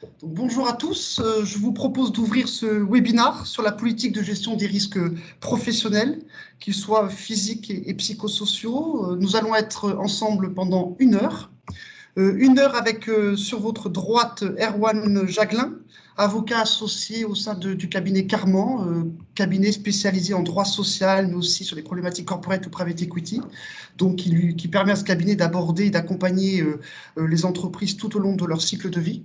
Donc, bonjour à tous, je vous propose d'ouvrir ce webinaire sur la politique de gestion des risques professionnels, qu'ils soient physiques et psychosociaux. Nous allons être ensemble pendant 1 heure. 1 heure avec sur votre droite Erwan Jaglin, avocat associé au sein du cabinet Carman, cabinet spécialisé en droit social, mais aussi sur les problématiques corporate ou private equity, donc qui permet à ce cabinet d'aborder et d'accompagner les entreprises tout au long de leur cycle de vie.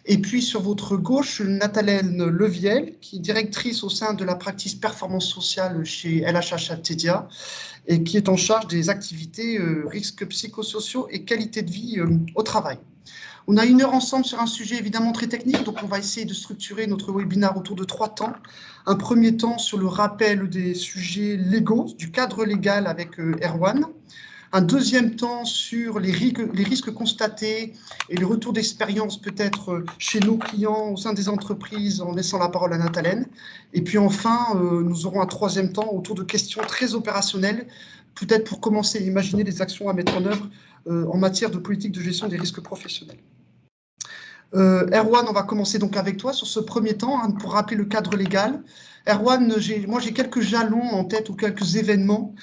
Et puis sur votre gauche, Nathalène Leviel, qui est directrice au sein de la practice performance sociale chez LHH Atedia, et qui est en charge des activités risques psychosociaux et qualité de vie au travail. On a 1 heure ensemble sur un sujet évidemment très technique, donc on va essayer de structurer notre webinaire autour de 3 temps. Un premier temps sur le rappel des sujets légaux, du cadre légal avec Erwan. Un deuxième temps sur les risques constatés et les retours d'expérience peut-être chez nos clients au sein des entreprises en laissant la parole à Nathalène. Et puis enfin, nous aurons un troisième temps autour de questions très opérationnelles, peut-être pour commencer à imaginer les actions à mettre en œuvre en matière de politique de gestion des risques professionnels. Erwan, on va commencer donc avec toi sur ce premier temps pour rappeler le cadre légal. Erwan, moi j'ai quelques jalons en tête ou quelques événements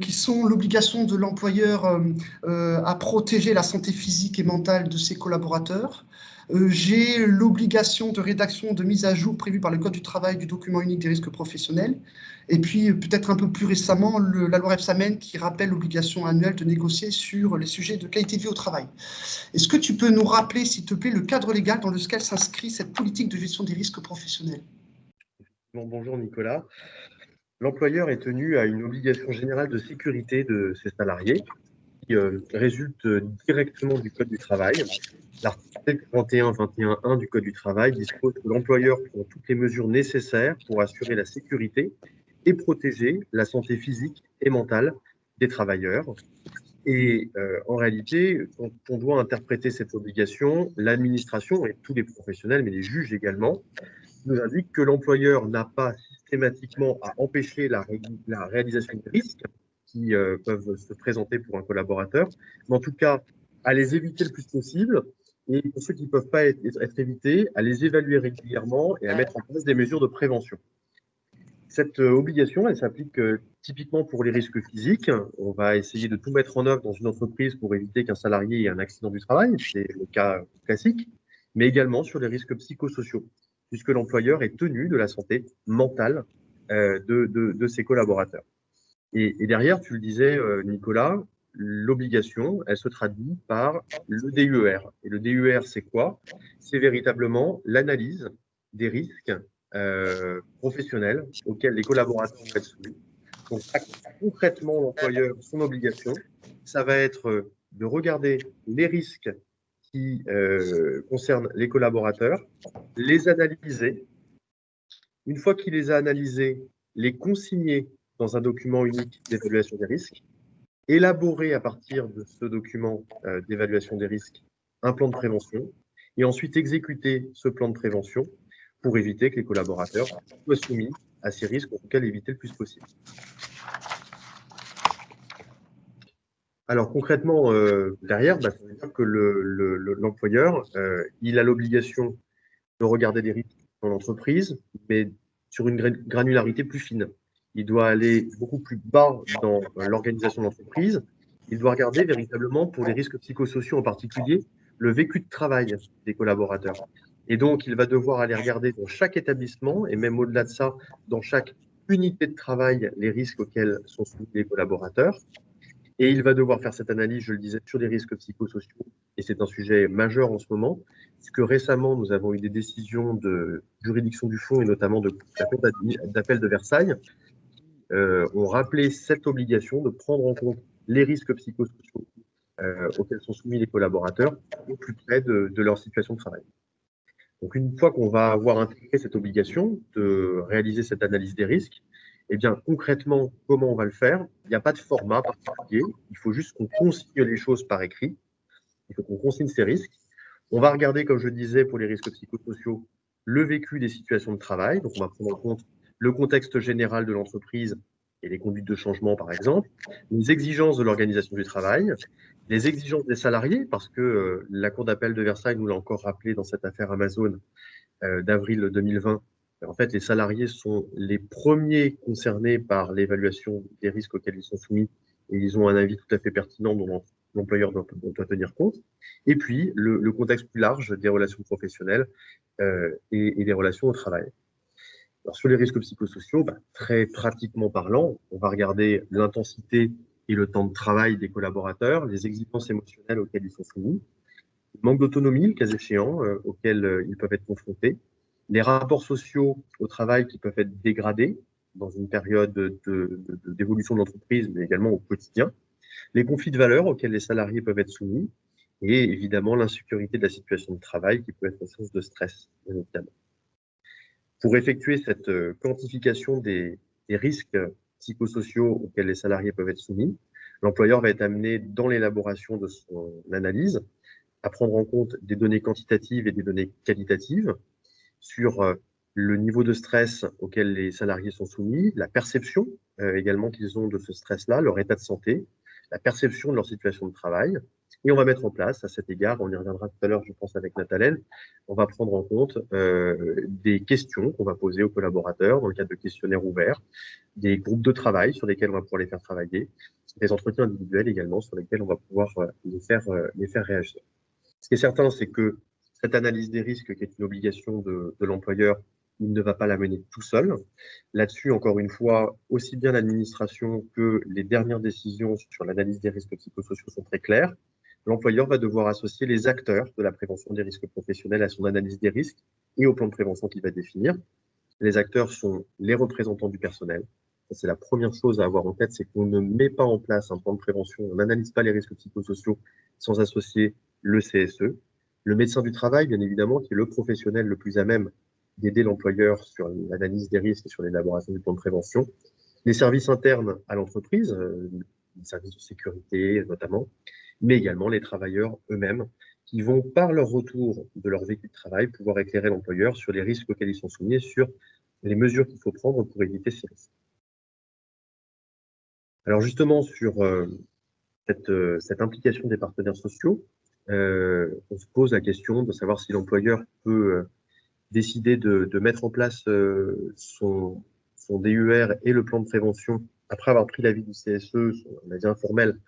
qui sont l'obligation de l'employeur à protéger la santé physique et mentale de ses collaborateurs. J'ai l'obligation de rédaction de mise à jour prévue par le Code du travail du document unique des risques professionnels. Et puis peut-être un peu plus récemment, la loi Rebsamen qui rappelle l'obligation annuelle de négocier sur les sujets de qualité de vie au travail. Est-ce que tu peux nous rappeler, s'il te plaît, le cadre légal dans lequel s'inscrit cette politique de gestion des risques professionnels? Bonjour Nicolas. L'employeur est tenu à une obligation générale de sécurité de ses salariés qui résulte directement du Code du travail. L'article 41-21-1 du Code du travail dispose que l'employeur prend toutes les mesures nécessaires pour assurer la sécurité et protéger la santé physique et mentale des travailleurs. Et en réalité, quand on doit interpréter cette obligation, l'administration et tous les professionnels, mais les juges également, nous indiquent que l'employeur n'a pas systématiquement à empêcher la réalisation des risques qui peuvent se présenter pour un collaborateur, mais en tout cas à les éviter le plus possible et pour ceux qui ne peuvent pas être évités, à les évaluer régulièrement et à mettre en place des mesures de prévention. Cette obligation, elle s'applique typiquement pour les risques physiques. On va essayer de tout mettre en œuvre dans une entreprise pour éviter qu'un salarié ait un accident du travail, c'est le cas classique, mais également sur les risques psychosociaux, puisque l'employeur est tenu de la santé mentale de ses collaborateurs. Et derrière, tu le disais, Nicolas, l'obligation, elle se traduit par le DUER. Et le DUER, c'est quoi? C'est véritablement l'analyse des risques professionnels auxquels les collaborateurs vont être soumis. Donc, concrètement, l'employeur, son obligation, ça va être de regarder les risques qui concernent les collaborateurs, les analyser. Une fois qu'il les a analysés, les consigner dans un document unique d'évaluation des risques, élaborer à partir de ce document d'évaluation des risques un plan de prévention et ensuite exécuter ce plan de prévention pour éviter que les collaborateurs soient soumis à ces risques, en tout cas l'éviter le plus possible. Alors concrètement, derrière, ça veut dire que l'employeur, il a l'obligation de regarder les risques dans l'entreprise, mais sur une granularité plus fine. Il doit aller beaucoup plus bas dans l'organisation de l'entreprise. Il doit regarder véritablement, pour les risques psychosociaux en particulier, le vécu de travail des collaborateurs. Et donc, il va devoir aller regarder dans chaque établissement, et même au-delà de ça, dans chaque unité de travail, les risques auxquels sont soumis les collaborateurs. Et il va devoir faire cette analyse, je le disais, sur les risques psychosociaux. Et c'est un sujet majeur en ce moment, puisque récemment, nous avons eu des décisions de juridiction du fond et notamment de la Cour d'appel de Versailles qui ont rappelé cette obligation de prendre en compte les risques psychosociaux auxquels sont soumis les collaborateurs au plus près de leur situation de travail. Donc, une fois qu'on va avoir intégré cette obligation de réaliser cette analyse des risques, eh bien, concrètement, comment on va le faire? Il n'y a pas de format particulier. Il faut juste qu'on consigne les choses par écrit. Il faut qu'on consigne ces risques. On va regarder, comme je disais, pour les risques psychosociaux, le vécu des situations de travail. Donc, on va prendre en compte le contexte général de l'entreprise et les conduites de changement, par exemple, les exigences de l'organisation du travail, Les exigences des salariés, parce que la Cour d'appel de Versailles nous l'a encore rappelé dans cette affaire Amazon d'avril 2020. En fait, les salariés sont les premiers concernés par l'évaluation des risques auxquels ils sont soumis et ils ont un avis tout à fait pertinent dont l'employeur doit tenir compte. Et puis, le contexte plus large des relations professionnelles et des relations au travail. Alors, sur les risques psychosociaux, très pratiquement parlant, on va regarder l'intensité et le temps de travail des collaborateurs, les exigences émotionnelles auxquelles ils sont soumis, le manque d'autonomie, le cas échéant, auquel ils peuvent être confrontés, les rapports sociaux au travail qui peuvent être dégradés dans une période d'évolution de l'entreprise, mais également au quotidien, les conflits de valeurs auxquels les salariés peuvent être soumis, et évidemment l'insécurité de la situation de travail qui peut être source de stress, bien évidemment. Pour effectuer cette quantification des risques psychosociaux auxquels les salariés peuvent être soumis, l'employeur va être amené, dans l'élaboration de son analyse, à prendre en compte des données quantitatives et des données qualitatives sur le niveau de stress auquel les salariés sont soumis, la perception également qu'ils ont de ce stress-là, leur état de santé, la perception de leur situation de travail. Et on va mettre en place, à cet égard, on y reviendra tout à l'heure, je pense, avec Nathalène, on va prendre en compte des questions qu'on va poser aux collaborateurs dans le cadre de questionnaires ouverts, des groupes de travail sur lesquels on va pouvoir les faire travailler, des entretiens individuels également sur lesquels on va pouvoir les faire réagir. Ce qui est certain, c'est que cette analyse des risques, qui est une obligation de l'employeur, il ne va pas la mener tout seul. Là-dessus, encore une fois, aussi bien l'administration que les dernières décisions sur l'analyse des risques psychosociaux sont très claires. L'employeur va devoir associer les acteurs de la prévention des risques professionnels à son analyse des risques et au plan de prévention qu'il va définir. Les acteurs sont les représentants du personnel. C'est la première chose à avoir en tête, c'est qu'on ne met pas en place un plan de prévention, on n'analyse pas les risques psychosociaux sans associer le CSE, le médecin du travail, bien évidemment, qui est le professionnel le plus à même d'aider l'employeur sur l'analyse des risques et sur l'élaboration du plan de prévention, les services internes à l'entreprise, les services de sécurité notamment, mais également les travailleurs eux-mêmes, qui vont, par leur retour de leur vécu de travail, pouvoir éclairer l'employeur sur les risques auxquels ils sont soumis et sur les mesures qu'il faut prendre pour éviter ces risques. Alors justement, sur cette implication des partenaires sociaux, on se pose la question de savoir si l'employeur peut décider de mettre en place son DUR et le plan de prévention après avoir pris l'avis du CSE, on a dit informel,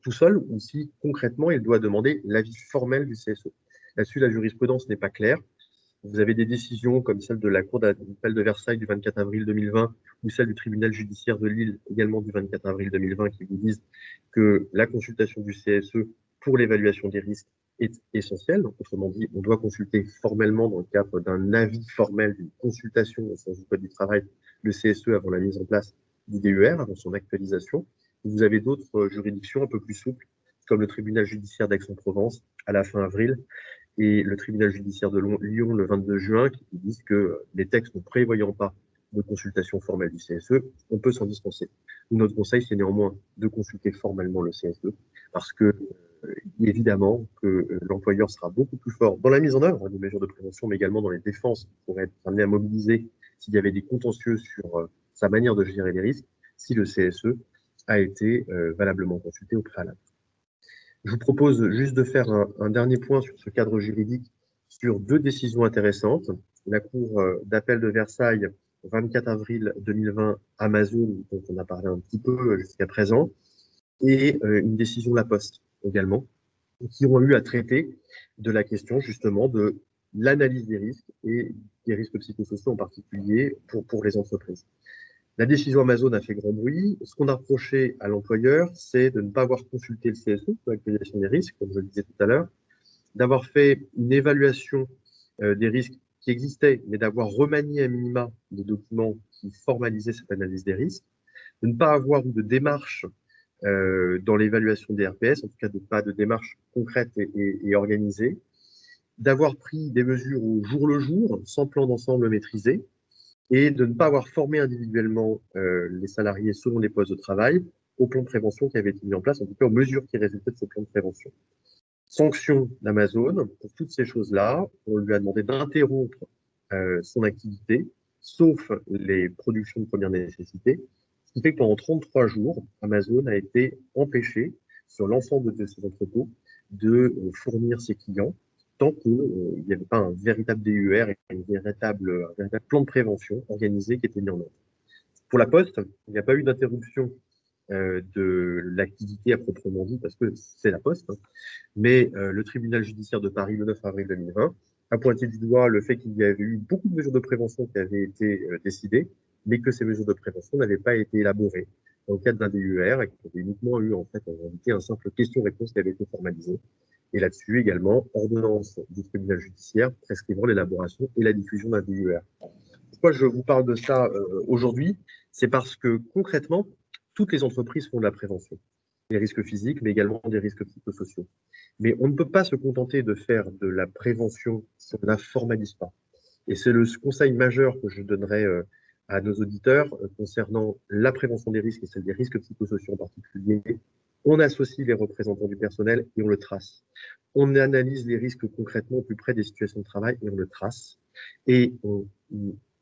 tout seul, ou si concrètement il doit demander l'avis formel du CSE. Là-dessus, la jurisprudence n'est pas claire. Vous avez des décisions comme celle de la Cour d'appel de Versailles du 24 avril 2020 ou celle du tribunal judiciaire de Lille également du 24 avril 2020 qui vous disent que la consultation du CSE pour l'évaluation des risques est essentielle. Donc, autrement dit, on doit consulter formellement dans le cadre d'un avis formel, d'une consultation au sens du Code du travail, le CSE avant la mise en place du DUR, avant son actualisation. Vous avez d'autres juridictions un peu plus souples, comme le tribunal judiciaire d'Aix-en-Provence à la fin avril, et le tribunal judiciaire de Lyon le 22 juin qui disent que les textes ne prévoyant pas de consultation formelle du CSE, on peut s'en dispenser. Notre conseil, c'est néanmoins de consulter formellement le CSE parce que, évidemment, que l'employeur sera beaucoup plus fort dans la mise en œuvre des mesures de prévention, mais également dans les défenses qui pourraient être amenées à mobiliser s'il y avait des contentieux sur sa manière de gérer les risques, si le CSE a été valablement consulté au préalable. Je vous propose juste de faire un dernier point sur ce cadre juridique, sur deux décisions intéressantes. La Cour d'appel de Versailles, 24 avril 2020, Amazon, dont on a parlé un petit peu jusqu'à présent, et une décision La Poste également, qui ont eu à traiter de la question justement de l'analyse des risques et des risques psychosociaux en particulier pour les entreprises. La décision Amazon a fait grand bruit. Ce qu'on a reproché à l'employeur, c'est de ne pas avoir consulté le CSE pour l'actualisation des risques, comme je le disais tout à l'heure, d'avoir fait une évaluation des risques qui existaient, mais d'avoir remanié à minima des documents qui formalisaient cette analyse des risques, de ne pas avoir eu de démarche dans l'évaluation des RPS, en tout cas de pas de démarche concrète et organisée, d'avoir pris des mesures au jour le jour, sans plan d'ensemble maîtrisé, et de ne pas avoir formé individuellement les salariés selon les postes de travail au plan de prévention qui avait été mis en place, en tout cas aux mesures qui résultaient de ce plan de prévention. Sanction d'Amazon, pour toutes ces choses-là, on lui a demandé d'interrompre son activité, sauf les productions de première nécessité, ce qui fait que pendant 33 jours, Amazon a été empêché, sur l'ensemble de ces entrepôts de fournir ses clients tant qu'il n'y avait pas un véritable DUR et un véritable plan de prévention organisé qui était mis en œuvre. Pour la Poste, il n'y a pas eu d'interruption de l'activité à proprement dit, parce que c'est la Poste, hein. Mais le tribunal judiciaire de Paris, le 9 avril 2020, a pointé du doigt le fait qu'il y avait eu beaucoup de mesures de prévention qui avaient été décidées, mais que ces mesures de prévention n'avaient pas été élaborées dans le cadre d'un DUR et qu'il y avait uniquement eu en fait en réalité un simple question-réponse qui avait été formalisé. Et là-dessus également, ordonnance du tribunal judiciaire prescrivant l'élaboration et la diffusion d'un DUR. Pourquoi je vous parle de ça aujourd'hui? C'est parce que concrètement, toutes les entreprises font de la prévention. Des risques physiques, mais également des risques psychosociaux. Mais on ne peut pas se contenter de faire de la prévention si on ne la formalise pas. Et c'est le conseil majeur que je donnerais à nos auditeurs concernant la prévention des risques et celle des risques psychosociaux en particulier. On associe les représentants du personnel et on le trace. On analyse les risques concrètement au plus près des situations de travail et on le trace. Et on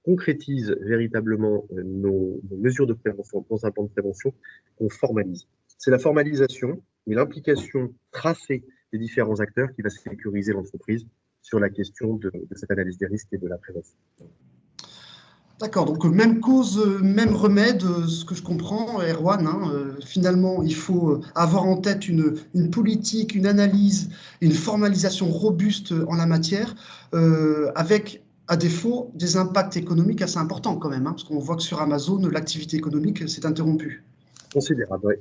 concrétise véritablement nos mesures de prévention dans un plan de prévention qu'on formalise. C'est la formalisation et l'implication tracée des différents acteurs qui va sécuriser l'entreprise sur la question de cette analyse des risques et de la prévention. D'accord, donc même cause, même remède, ce que je comprends, Erwan, hein, finalement, il faut avoir en tête une politique, une analyse, une formalisation robuste en la matière, avec, à défaut, des impacts économiques assez importants quand même, hein, parce qu'on voit que sur Amazon, l'activité économique s'est interrompue. Considérable, oui.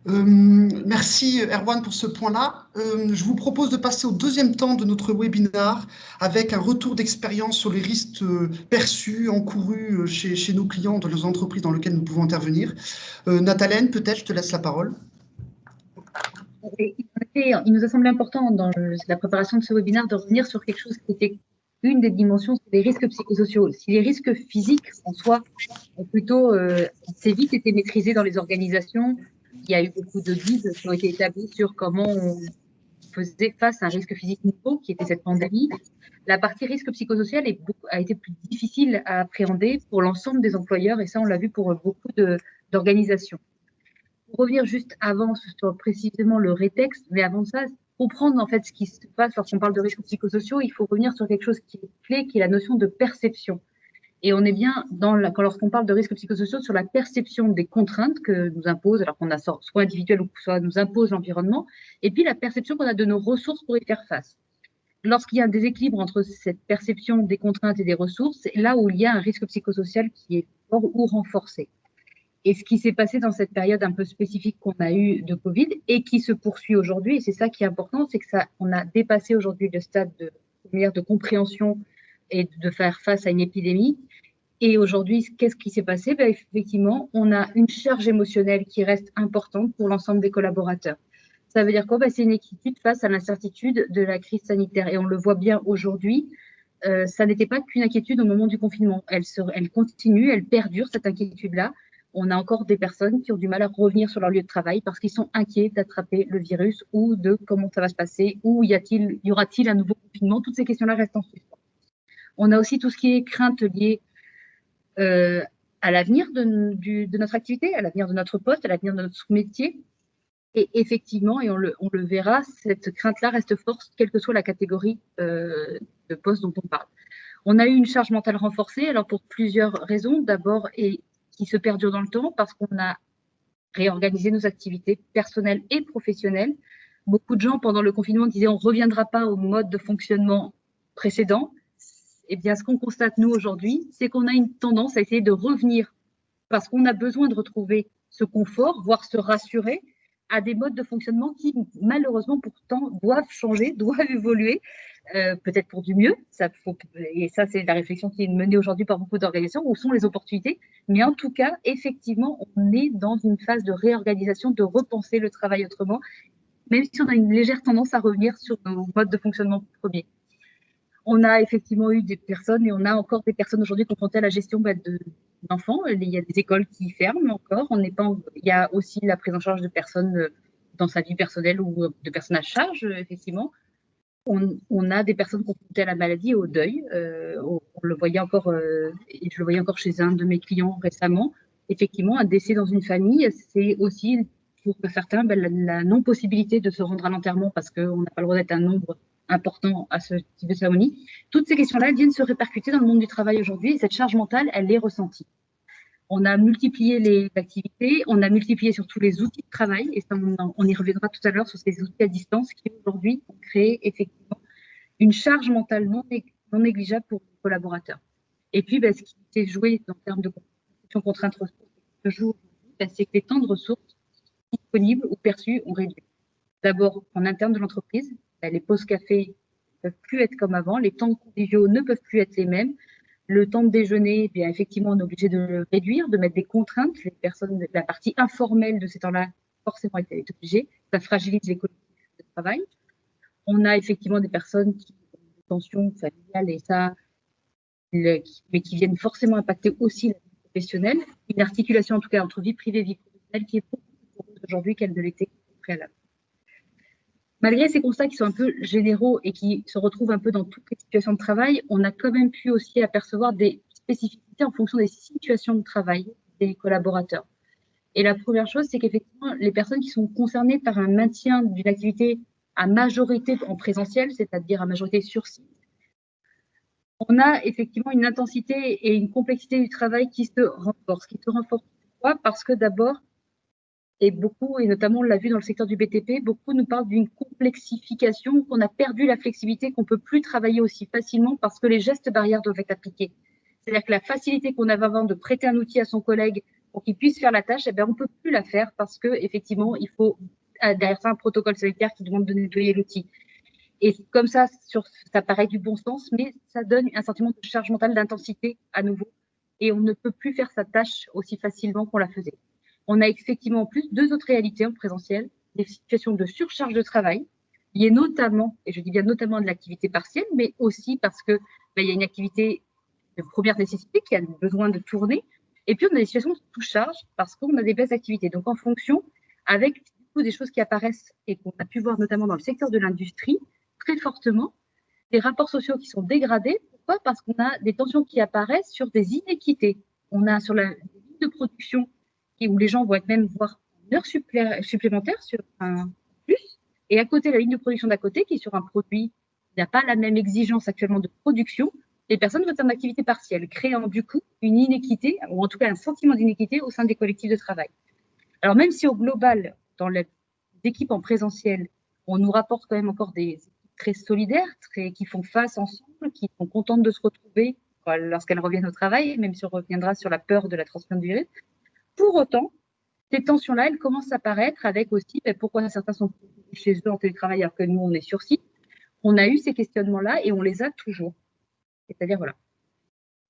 Merci Erwan pour ce point-là. Je vous propose de passer au deuxième temps de notre webinaire avec un retour d'expérience sur les risques perçus, encourus chez nos clients, dans les entreprises dans lesquelles nous pouvons intervenir. Nathalène, peut-être, je te laisse la parole. Il nous a semblé important dans la préparation de ce webinaire de revenir sur quelque chose qui était une des dimensions, c'est les risques psychosociaux. Si les risques physiques en soi ont plutôt assez vite été maîtrisés dans les organisations, il y a eu beaucoup de guides qui ont été établis sur comment on faisait face à un risque physique nouveau, qui était cette pandémie. La partie risque psychosocial a été plus difficile à appréhender pour l'ensemble des employeurs, et ça, on l'a vu pour beaucoup d'organisations. Pour revenir juste avant sur précisément le rétexte, mais avant ça, comprendre en fait ce qui se passe lorsqu'on parle de risques psychosociaux, il faut revenir sur quelque chose qui est clé, qui est la notion de perception. Et on est bien lorsqu'on parle de risques psychosociaux sur la perception des contraintes que nous impose, alors qu'on a soit individuel ou soit nous impose l'environnement, et puis la perception qu'on a de nos ressources pour y faire face. Lorsqu'il y a un déséquilibre entre cette perception des contraintes et des ressources, c'est là où il y a un risque psychosocial qui est fort ou renforcé. Et ce qui s'est passé dans cette période un peu spécifique qu'on a eue de Covid et qui se poursuit aujourd'hui, et c'est ça qui est important, c'est que on a dépassé aujourd'hui le stade de compréhension et de faire face à une épidémie. Et aujourd'hui, qu'est-ce qui s'est passé? Effectivement, on a une charge émotionnelle qui reste importante pour l'ensemble des collaborateurs. Ça veut dire quoi? C'est une inquiétude face à l'incertitude de la crise sanitaire. Et on le voit bien aujourd'hui, ça n'était pas qu'une inquiétude au moment du confinement. Elle continue, elle perdure, cette inquiétude-là. On a encore des personnes qui ont du mal à revenir sur leur lieu de travail parce qu'ils sont inquiets d'attraper le virus ou de comment ça va se passer, ou y aura-t-il un nouveau confinement? Toutes ces questions-là restent en suspens. On a aussi tout ce qui est crainte liée à l'avenir de notre activité, à l'avenir de notre poste, à l'avenir de notre métier. Et effectivement, et on le verra, cette crainte-là reste forte, quelle que soit la catégorie de poste dont on parle. On a eu une charge mentale renforcée, alors pour plusieurs raisons. D'abord, et qui se perdure dans le temps, parce qu'on a réorganisé nos activités personnelles et professionnelles. Beaucoup de gens, pendant le confinement, disaient on ne reviendra pas au mode de fonctionnement précédent. Eh bien, ce qu'on constate, nous, aujourd'hui, c'est qu'on a une tendance à essayer de revenir, parce qu'on a besoin de retrouver ce confort, voire se rassurer, à des modes de fonctionnement qui, malheureusement, pourtant, doivent changer, doivent évoluer, peut-être pour du mieux. Et ça, c'est la réflexion qui est menée aujourd'hui par beaucoup d'organisations. Où sont les opportunités? Mais en tout cas, effectivement, on est dans une phase de réorganisation, de repenser le travail autrement, même si on a une légère tendance à revenir sur nos modes de fonctionnement premiers. On a effectivement eu des personnes, et on a encore des personnes aujourd'hui confrontées à la gestion d'enfants. Il y a des écoles qui ferment encore. Il y a aussi la prise en charge de personnes dans sa vie personnelle ou de personnes à charge, effectivement. On a des personnes confrontées à la maladie et au deuil. On le voyait encore, et je le voyais encore chez un de mes clients récemment, effectivement, un décès dans une famille, c'est aussi pour certains la non-possibilité de se rendre à l'enterrement parce qu'on n'a pas le droit d'être un nombre important à ce type de cérémonie. Toutes ces questions-là viennent se répercuter dans le monde du travail aujourd'hui et cette charge mentale, elle est ressentie. On a multiplié les activités, on a multiplié surtout les outils de travail, et ça, on y reviendra tout à l'heure sur ces outils à distance qui aujourd'hui ont créé effectivement une charge mentale non négligeable pour les collaborateurs. Et puis, ce qui s'est joué en termes de contraintes ressources, c'est que les temps de ressources disponibles ou perçus ont réduit. D'abord, en interne de l'entreprise, les pauses café ne peuvent plus être comme avant, les temps conviviaux ne peuvent plus être les mêmes. Le temps de déjeuner, bien effectivement, on est obligé de le réduire, de mettre des contraintes. Les personnes, la partie informelle de ces temps-là, forcément, est obligée. Ça fragilise les collectifs de travail. On a effectivement des personnes qui ont des tensions familiales et ça, mais qui viennent forcément impacter aussi la vie professionnelle. Une articulation, en tout cas, entre vie privée et vie professionnelle qui est beaucoup plus courante aujourd'hui qu'elle ne l'était préalable. Malgré ces constats qui sont un peu généraux et qui se retrouvent un peu dans toutes les situations de travail, on a quand même pu aussi apercevoir des spécificités en fonction des situations de travail des collaborateurs. Et la première chose, c'est qu'effectivement, les personnes qui sont concernées par un maintien d'une activité à majorité en présentiel, c'est-à-dire à majorité sur site, on a effectivement une intensité et une complexité du travail qui se renforce. Pourquoi ? Parce que d'abord, et notamment on l'a vu dans le secteur du BTP, beaucoup nous parlent d'une complexification, qu'on a perdu la flexibilité, qu'on ne peut plus travailler aussi facilement parce que les gestes barrières doivent être appliqués. C'est-à-dire que la facilité qu'on avait avant de prêter un outil à son collègue pour qu'il puisse faire la tâche, on ne peut plus la faire parce qu'effectivement, il faut derrière ça un protocole sanitaire qui demande de nettoyer l'outil. Et comme ça paraît du bon sens, mais ça donne un sentiment de charge mentale, d'intensité à nouveau. Et on ne peut plus faire sa tâche aussi facilement qu'on la faisait. On a effectivement en plus deux autres réalités en présentiel, des situations de surcharge de travail, liées notamment, et je dis bien notamment de l'activité partielle, mais aussi parce que il y a une activité de première nécessité qui a besoin de tourner. Et puis on a des situations de sous-charge parce qu'on a des baisses d'activité. Donc en fonction, avec des choses qui apparaissent et qu'on a pu voir notamment dans le secteur de l'industrie, très fortement, des rapports sociaux qui sont dégradés. Pourquoi ? Parce qu'on a des tensions qui apparaissent sur des inéquités. On a sur la ligne de production où les gens vont être même voir une heure supplémentaire sur un plus, et à côté, la ligne de production d'à côté, qui est sur un produit qui n'a pas la même exigence actuellement de production, les personnes vont être en activité partielle, créant du coup une inéquité, ou en tout cas un sentiment d'inéquité au sein des collectifs de travail. Alors même si au global, dans les équipes en présentiel, on nous rapporte quand même encore des équipes très solidaires, qui font face ensemble, qui sont contentes de se retrouver lorsqu'elles reviennent au travail, même si on reviendra sur la peur de la transmission du virus. Pour autant, ces tensions-là, elles commencent à apparaître avec aussi pourquoi certains sont chez eux en télétravail alors que nous, on est sur site. On a eu ces questionnements-là et on les a toujours. C'est-à-dire, voilà.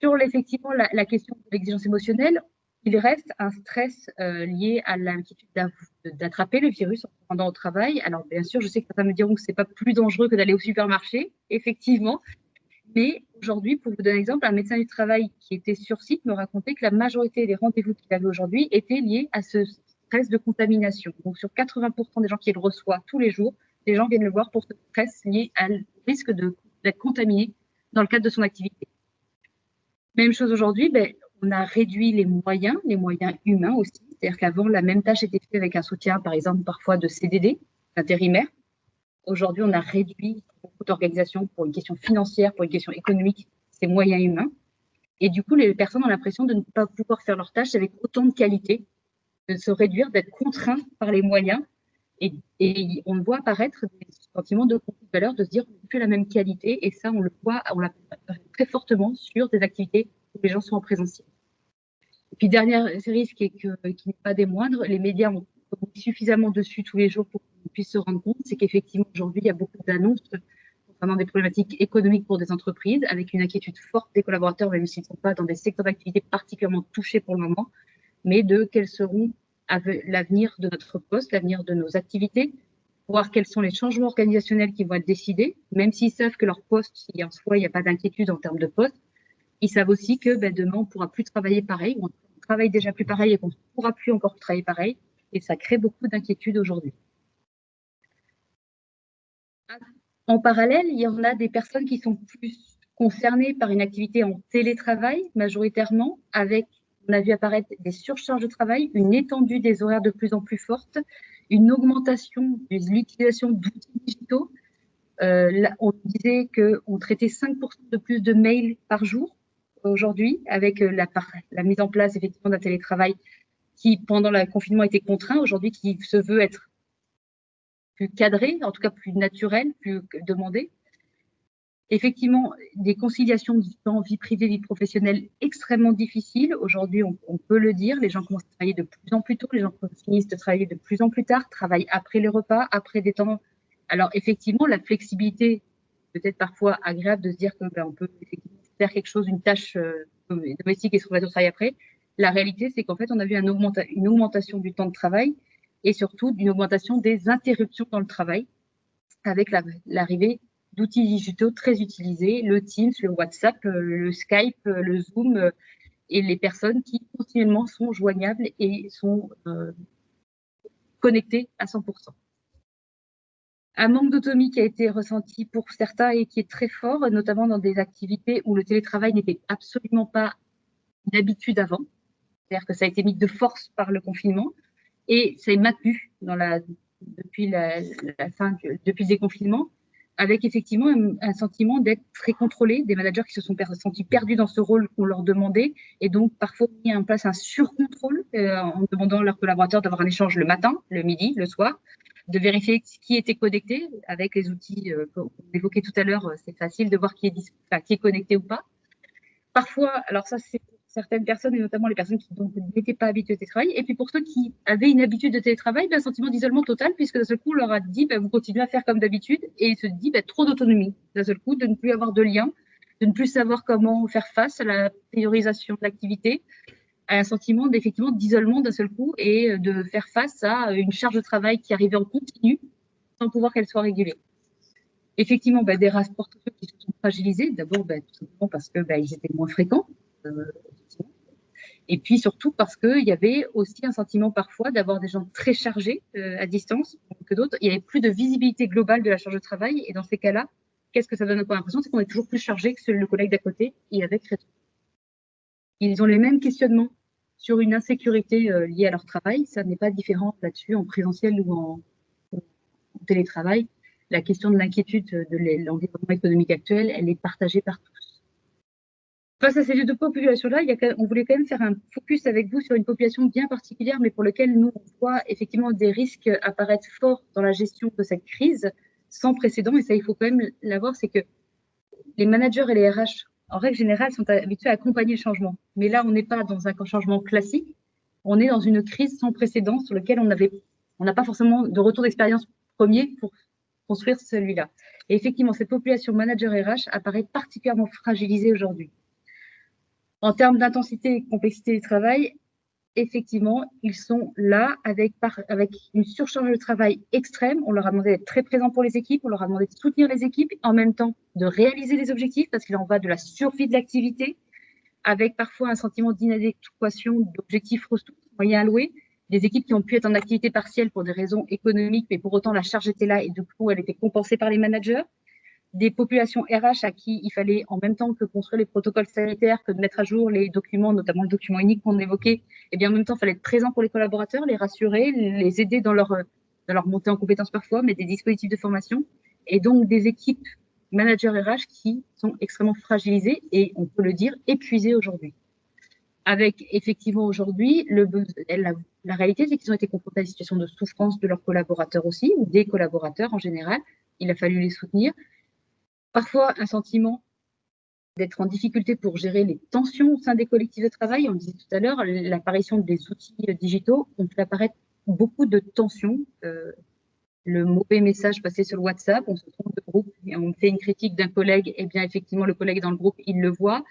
Sur effectivement la question de l'exigence émotionnelle, il reste un stress lié à l'inquiétude d'attraper le virus en se rendant au travail. Alors, bien sûr, je sais que certains me diront que ce n'est pas plus dangereux que d'aller au supermarché, effectivement. Mais aujourd'hui, pour vous donner un exemple, un médecin du travail qui était sur site me racontait que la majorité des rendez-vous qu'il avait aujourd'hui étaient liés à ce stress de contamination. Donc, sur 80% des gens qui le reçoivent tous les jours, les gens viennent le voir pour ce stress lié au risque d'être contaminé dans le cadre de son activité. Même chose aujourd'hui, on a réduit les moyens humains aussi. C'est-à-dire qu'avant, la même tâche était faite avec un soutien, par exemple, parfois de CDD, intérimaire. Aujourd'hui, on a réduit beaucoup d'organisations pour une question financière, pour une question économique, ces moyens humains. Et du coup, les personnes ont l'impression de ne pas pouvoir faire leurs tâches avec autant de qualité, de se réduire, d'être contraints par les moyens. Et on le voit apparaître des sentiments de conflit de valeur, de se dire qu'on n'a plus la même qualité. Et ça, on l'apparaît très fortement sur des activités où les gens sont en présentiel. Et puis, dernier risque, qui n'est pas des moindres, les médias ont suffisamment dessus tous les jours pour qu'on puisse se rendre compte, c'est qu'effectivement, aujourd'hui, il y a beaucoup d'annonces concernant des problématiques économiques pour des entreprises, avec une inquiétude forte des collaborateurs, même s'ils ne sont pas dans des secteurs d'activité particulièrement touchés pour le moment, mais de quels seront l'avenir de notre poste, l'avenir de nos activités, voir quels sont les changements organisationnels qui vont être décidés, même s'ils savent que leur poste, si en soi, il n'y a pas d'inquiétude en termes de poste, ils savent aussi que demain, on ne pourra plus travailler pareil, on travaille déjà plus pareil et qu'on ne pourra plus encore travailler pareil. Et ça crée beaucoup d'inquiétudes aujourd'hui. En parallèle, il y en a des personnes qui sont plus concernées par une activité en télétravail, majoritairement, avec on a vu apparaître des surcharges de travail, une étendue des horaires de plus en plus forte, une augmentation de l'utilisation d'outils digitaux. Là, on disait qu'on traitait 5% de plus de mails par jour aujourd'hui, avec la mise en place effectivement d'un télétravail qui, pendant le confinement, était contraint, aujourd'hui qui se veut être plus cadré, en tout cas plus naturel, plus demandé. Effectivement, des conciliations du temps vie privée, vie professionnelle extrêmement difficiles. Aujourd'hui, on peut le dire, les gens commencent à travailler de plus en plus tôt, les gens finissent de travailler de plus en plus tard, travaillent après les repas, après des temps. Alors effectivement, la flexibilité, peut-être parfois agréable de se dire que on peut effectivement faire quelque chose, une tâche domestique et se remettre au travail après. La réalité, c'est qu'en fait, on a vu une augmentation du temps de travail et surtout une augmentation des interruptions dans le travail avec l'arrivée d'outils digitaux très utilisés, le Teams, le WhatsApp, le Skype, le Zoom, et les personnes qui continuellement sont joignables et sont connectées à 100%. Un manque d'autonomie qui a été ressenti pour certains et qui est très fort, notamment dans des activités où le télétravail n'était absolument pas une habitude avant. C'est-à-dire que ça a été mis de force par le confinement et ça est maintenu depuis le déconfinement, avec effectivement un sentiment d'être très contrôlé, des managers qui se sont sentis perdus dans ce rôle qu'on leur demandait et donc parfois mis en place un surcontrôle en demandant à leurs collaborateurs d'avoir un échange le matin, le midi, le soir, de vérifier qui était connecté avec les outils qu'on évoquait tout à l'heure. C'est facile de voir qui est connecté ou pas. Parfois, alors ça c'est pour certaines personnes et notamment les personnes qui n'étaient pas habituées au télétravail, et puis pour ceux qui avaient une habitude de télétravail, un sentiment d'isolement total puisque d'un seul coup on leur a dit vous continuez à faire comme d'habitude et ils se disent trop d'autonomie d'un seul coup, de ne plus avoir de lien, de ne plus savoir comment faire face à la priorisation de l'activité, à un sentiment d'effectivement d'isolement d'un seul coup et de faire face à une charge de travail qui arrivait en continu sans pouvoir qu'elle soit régulée. Effectivement, des rapports sociaux qui se sont fragilisés, d'abord tout simplement parce que ils étaient moins fréquents, et puis surtout parce qu'il y avait aussi un sentiment parfois d'avoir des gens très chargés à distance que d'autres. Il n'y avait plus de visibilité globale de la charge de travail, et dans ces cas-là, qu'est-ce que ça donne comme impression? C'est qu'on est toujours plus chargé que le collègue d'à côté, et avec raison. Ils ont les mêmes questionnements sur une insécurité liée à leur travail. Ça n'est pas différent là-dessus en présentiel ou en télétravail. La question de l'inquiétude de l'environnement économique actuel, elle est partagée par tous. Face à ces deux populations-là, on voulait quand même faire un focus avec vous sur une population bien particulière, mais pour laquelle nous, on voit effectivement des risques apparaître forts dans la gestion de cette crise, sans précédent, et ça, il faut quand même l'avoir, c'est que les managers et les RH, en règle générale, sont habitués à accompagner le changement. Mais là, on n'est pas dans un changement classique, on est dans une crise sans précédent sur laquelle on n'a pas forcément de retour d'expérience premier pour construire celui-là. Et effectivement, cette population manager RH apparaît particulièrement fragilisée aujourd'hui. En termes d'intensité et de complexité du travail, effectivement, ils sont là avec une surcharge de travail extrême. On leur a demandé d'être très présents pour les équipes, on leur a demandé de soutenir les équipes, en même temps de réaliser les objectifs, parce qu'il en va de la survie de l'activité, avec parfois un sentiment d'inadéquation d'objectifs ressources, moyens alloués, des équipes qui ont pu être en activité partielle pour des raisons économiques, mais pour autant la charge était là et du coup elle était compensée par les managers. Des populations RH à qui il fallait en même temps que construire les protocoles sanitaires, que de mettre à jour les documents, notamment le document unique qu'on évoquait, et bien en même temps, il fallait être présent pour les collaborateurs, les rassurer, les aider dans leur montée en compétences parfois, mais des dispositifs de formation. Et donc des équipes managers RH qui sont extrêmement fragilisées et, on peut le dire, épuisées aujourd'hui. Avec effectivement aujourd'hui, la réalité, c'est qu'ils ont été confrontés à des situations de souffrance de leurs collaborateurs aussi, ou des collaborateurs en général. Il a fallu les soutenir. Parfois, un sentiment d'être en difficulté pour gérer les tensions au sein des collectifs de travail. On disait tout à l'heure, l'apparition des outils digitaux ont fait apparaître beaucoup de tensions. Le mauvais message passé sur le WhatsApp, on se trompe de groupe et on fait une critique d'un collègue, et bien effectivement, le collègue dans le groupe, il le voit.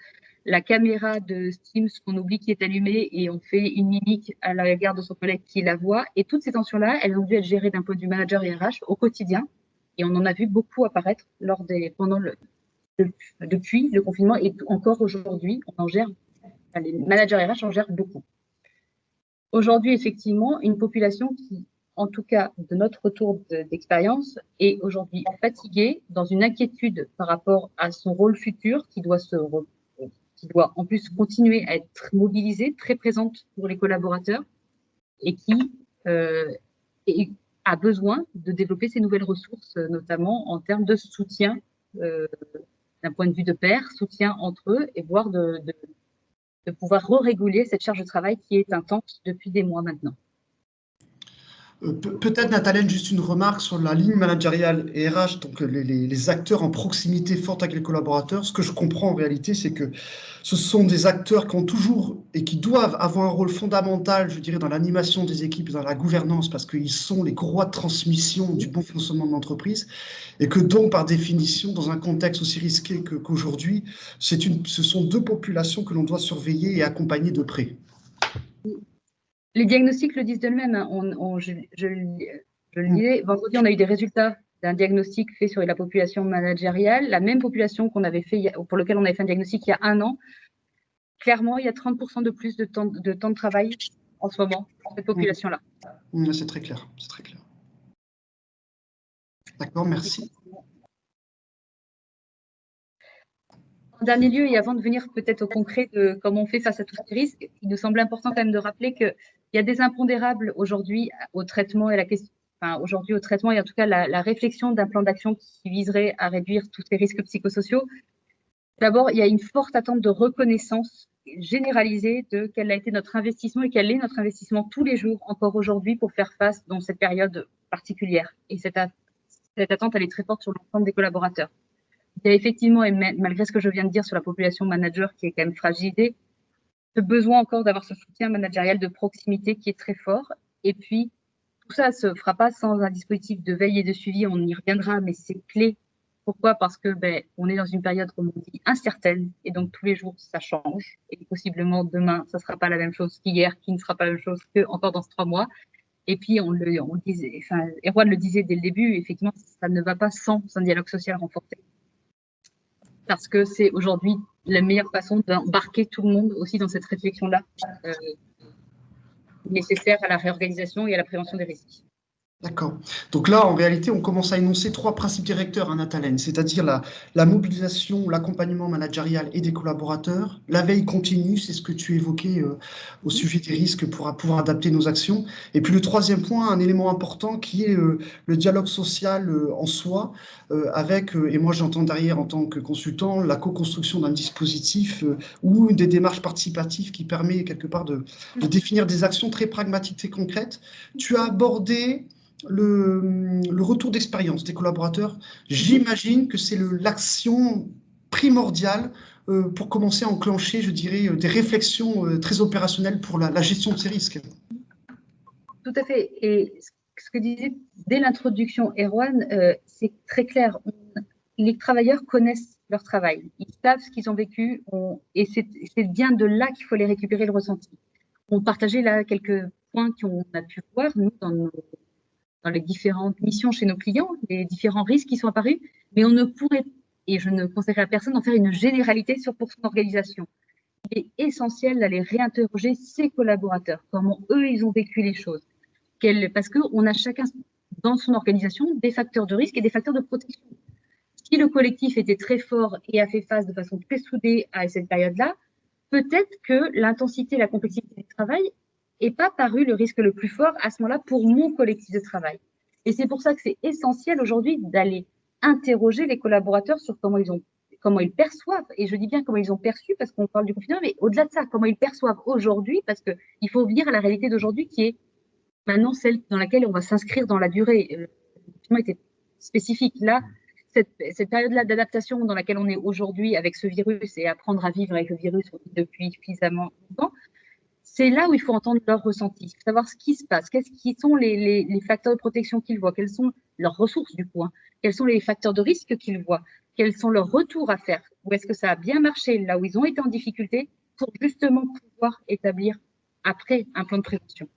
La caméra de Teams qu'on oublie qui est allumée et on fait une mimique à l'égard de son collègue qui la voit. Et toutes ces tensions-là, elles ont dû être gérées d'un point de vue manager et RH au quotidien. Et on en a vu beaucoup apparaître depuis le confinement et encore aujourd'hui, les managers RH en gèrent beaucoup. Aujourd'hui, effectivement, une population qui, en tout cas de notre retour d'expérience, est aujourd'hui fatiguée, dans une inquiétude par rapport à son rôle futur qui qui doit en plus continuer à être mobilisée, très présente pour les collaborateurs et qui a besoin de développer ces nouvelles ressources, notamment en termes de soutien d'un point de vue de pair, soutien entre eux et voire de pouvoir réguler cette charge de travail qui est intense depuis des mois maintenant. Peut-être, Nathalène, juste une remarque sur la ligne managériale et RH, donc les acteurs en proximité forte avec les collaborateurs. Ce que je comprends en réalité, c'est que ce sont des acteurs qui ont toujours et qui doivent avoir un rôle fondamental, je dirais, dans l'animation des équipes, dans la gouvernance, parce qu'ils sont les courroies de transmission du bon fonctionnement de l'entreprise, et que donc, par définition, dans un contexte aussi risqué qu'aujourd'hui, ce sont deux populations que l'on doit surveiller et accompagner de près. Les diagnostics le disent d'eux-mêmes. Hein. Je le disais, vendredi, on a eu des résultats d'un diagnostic fait sur la population managériale, la même population pour laquelle on avait fait un diagnostic il y a 1 an. Clairement, il y a 30% de plus de temps de travail en ce moment pour cette population-là. C'est très clair, c'est très clair. D'accord, merci. En dernier lieu, et avant de venir peut-être au concret de comment on fait face à tous ces risques, il nous semble important quand même de rappeler qu'il y a des impondérables aujourd'hui au traitement et aujourd'hui au traitement et en tout cas la réflexion d'un plan d'action qui viserait à réduire tous ces risques psychosociaux. D'abord, il y a une forte attente de reconnaissance généralisée de quel a été notre investissement et quel est notre investissement tous les jours encore aujourd'hui pour faire face dans cette période particulière. Et cette attente, elle est très forte sur l'ensemble des collaborateurs. Il y a effectivement, et malgré ce que je viens de dire sur la population manager qui est quand même fragilisée, ce besoin encore d'avoir ce soutien managérial de proximité qui est très fort. Et puis, tout ça ne se fera pas sans un dispositif de veille et de suivi, on y reviendra, mais c'est clé. Pourquoi? Parce que on est dans une période, comme on dit, incertaine, et donc tous les jours, ça change. Et possiblement, demain, ça ne sera pas la même chose qu'hier, qui ne sera pas la même chose qu'encore dans ces 3 mois. Et puis, on disait, Erwan le disait dès le début, effectivement, ça ne va pas sans un dialogue social renforcé. Parce que c'est aujourd'hui la meilleure façon d'embarquer tout le monde aussi dans cette réflexion-là nécessaire à la réorganisation et à la prévention des risques. D'accord. Donc là, en réalité, on commence à énoncer 3 principes directeurs à Nathalène, c'est-à-dire la mobilisation, l'accompagnement managérial et des collaborateurs, la veille continue, c'est ce que tu évoquais au sujet des risques pour pouvoir adapter nos actions. Et puis le 3e point, un élément important qui est le dialogue social en soi, avec, et moi j'entends derrière en tant que consultant, la co-construction d'un dispositif ou des démarches participatives qui permet quelque part de définir des actions très pragmatiques, très concrètes. Tu as abordé le retour d'expérience des collaborateurs. J'imagine que c'est l'action primordiale pour commencer à enclencher, je dirais, des réflexions très opérationnelles pour la gestion de ces risques. Tout à fait. Et ce que disait dès l'introduction Erwan, c'est très clair. Les travailleurs connaissent leur travail. Ils savent ce qu'ils ont vécu et c'est bien de là qu'il faut les récupérer le ressenti. On partageait là quelques points qu'on a pu voir, nous, dans les différentes missions chez nos clients, les différents risques qui sont apparus, mais on ne pourrait, et je ne conseillerais à personne d'en faire une généralité pour son organisation. Il est essentiel d'aller réinterroger ses collaborateurs, comment eux, ils ont vécu les choses. Parce qu'on a chacun dans son organisation des facteurs de risque et des facteurs de protection. Si le collectif était très fort et a fait face de façon très soudée à cette période-là, peut-être que l'intensité et la complexité du travail n'est pas paru le risque le plus fort à ce moment-là pour mon collectif de travail. Et c'est pour ça que c'est essentiel aujourd'hui d'aller interroger les collaborateurs sur comment ils perçoivent, et je dis bien comment ils ont perçu parce qu'on parle du confinement, mais au-delà de ça, comment ils perçoivent aujourd'hui, parce qu'il faut venir à la réalité d'aujourd'hui qui est maintenant celle dans laquelle on va s'inscrire dans la durée. Le confinement était spécifique. Là, cette période-là d'adaptation dans laquelle on est aujourd'hui avec ce virus et apprendre à vivre avec le virus depuis suffisamment longtemps, c'est là où il faut entendre leur ressenti, savoir ce qui se passe, qui sont les facteurs de protection qu'ils voient, quelles sont leurs ressources du coup, quels sont les facteurs de risque qu'ils voient, quels sont leurs retours à faire, où est-ce que ça a bien marché, là où ils ont été en difficulté, pour justement pouvoir établir après un plan de prévention.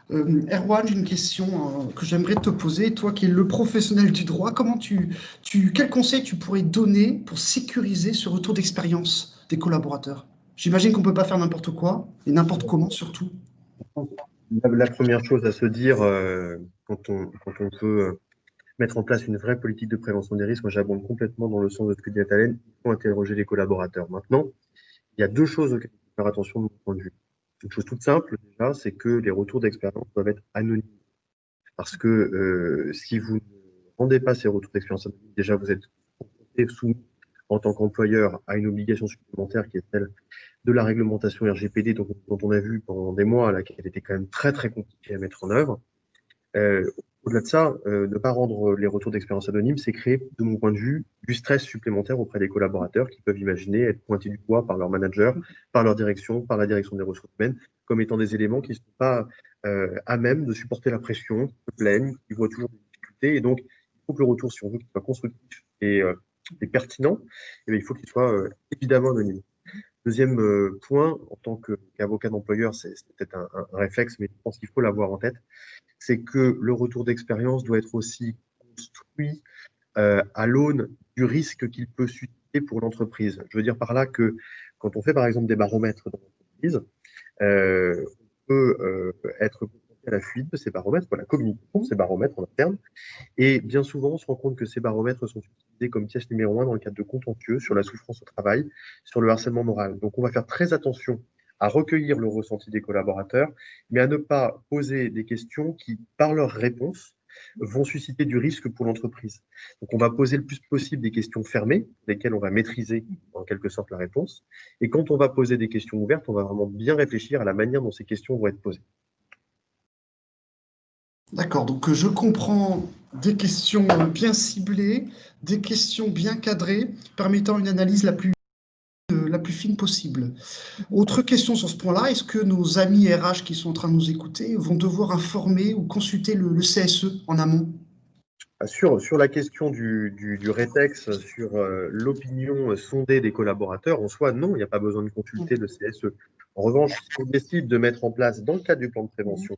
Erwan, j'ai une question que j'aimerais te poser. Toi qui es le professionnel du droit, quel conseil tu pourrais donner pour sécuriser ce retour d'expérience des collaborateurs? J'imagine qu'on ne peut pas faire n'importe quoi, et n'importe comment surtout. La première chose à se dire quand on peut mettre en place une vraie politique de prévention des risques. Moi, j'abonde complètement dans le sens de ce que dit Nathalie. Il faut interroger les collaborateurs. Maintenant, il y a deux choses auxquelles il faut faire attention de mon point de vue. Une chose toute simple, déjà, c'est que les retours d'expérience doivent être anonymes. Parce que si vous ne rendez pas ces retours d'expérience anonymes, déjà, vous êtes soumis en tant qu'employeur à une obligation supplémentaire qui est celle de la réglementation RGPD, dont on a vu pendant des mois là, qu'elle était quand même très très compliquée à mettre en œuvre. Au-delà de ça, ne pas rendre les retours d'expérience anonymes, c'est créer, de mon point de vue, du stress supplémentaire auprès des collaborateurs qui peuvent imaginer être pointés du doigt par leur manager, par leur direction, par la direction des ressources humaines, comme étant des éléments qui ne sont pas à même de supporter la pression, qui se plaignent, qui voient toujours des difficultés. Et donc, il faut que le retour, si on veut qu'il soit constructif et pertinent, eh bien, il faut qu'il soit évidemment anonyme. Deuxième point, en tant qu'avocat d'employeur, c'est peut-être un réflexe, mais je pense qu'il faut l'avoir en tête, c'est que le retour d'expérience doit être aussi construit à l'aune du risque qu'il peut susciter pour l'entreprise. Je veux dire par là que quand on fait par exemple des baromètres dans l'entreprise, on peut être confronté à la fuite de ces baromètres, ou à la communication de ces baromètres en interne. Et bien souvent, on se rend compte que ces baromètres sont utilisés comme pièce numéro 1 dans le cadre de contentieux sur la souffrance au travail, sur le harcèlement moral. Donc, on va faire très attention à recueillir le ressenti des collaborateurs, mais à ne pas poser des questions qui, par leurs réponses, vont susciter du risque pour l'entreprise. Donc, on va poser le plus possible des questions fermées, desquelles on va maîtriser en quelque sorte la réponse. Et quand on va poser des questions ouvertes, on va vraiment bien réfléchir à la manière dont ces questions vont être posées. D'accord, donc je comprends des questions bien ciblées, des questions bien cadrées, permettant une analyse la plus fine possible. Autre question sur ce point-là, est-ce que nos amis RH qui sont en train de nous écouter vont devoir informer ou consulter le CSE en amont? Sur la question du rétex, sur l'opinion sondée des collaborateurs, en soi, non, il n'y a pas besoin de consulter le CSE. En revanche, si on décide de mettre en place, dans le cadre du plan de prévention,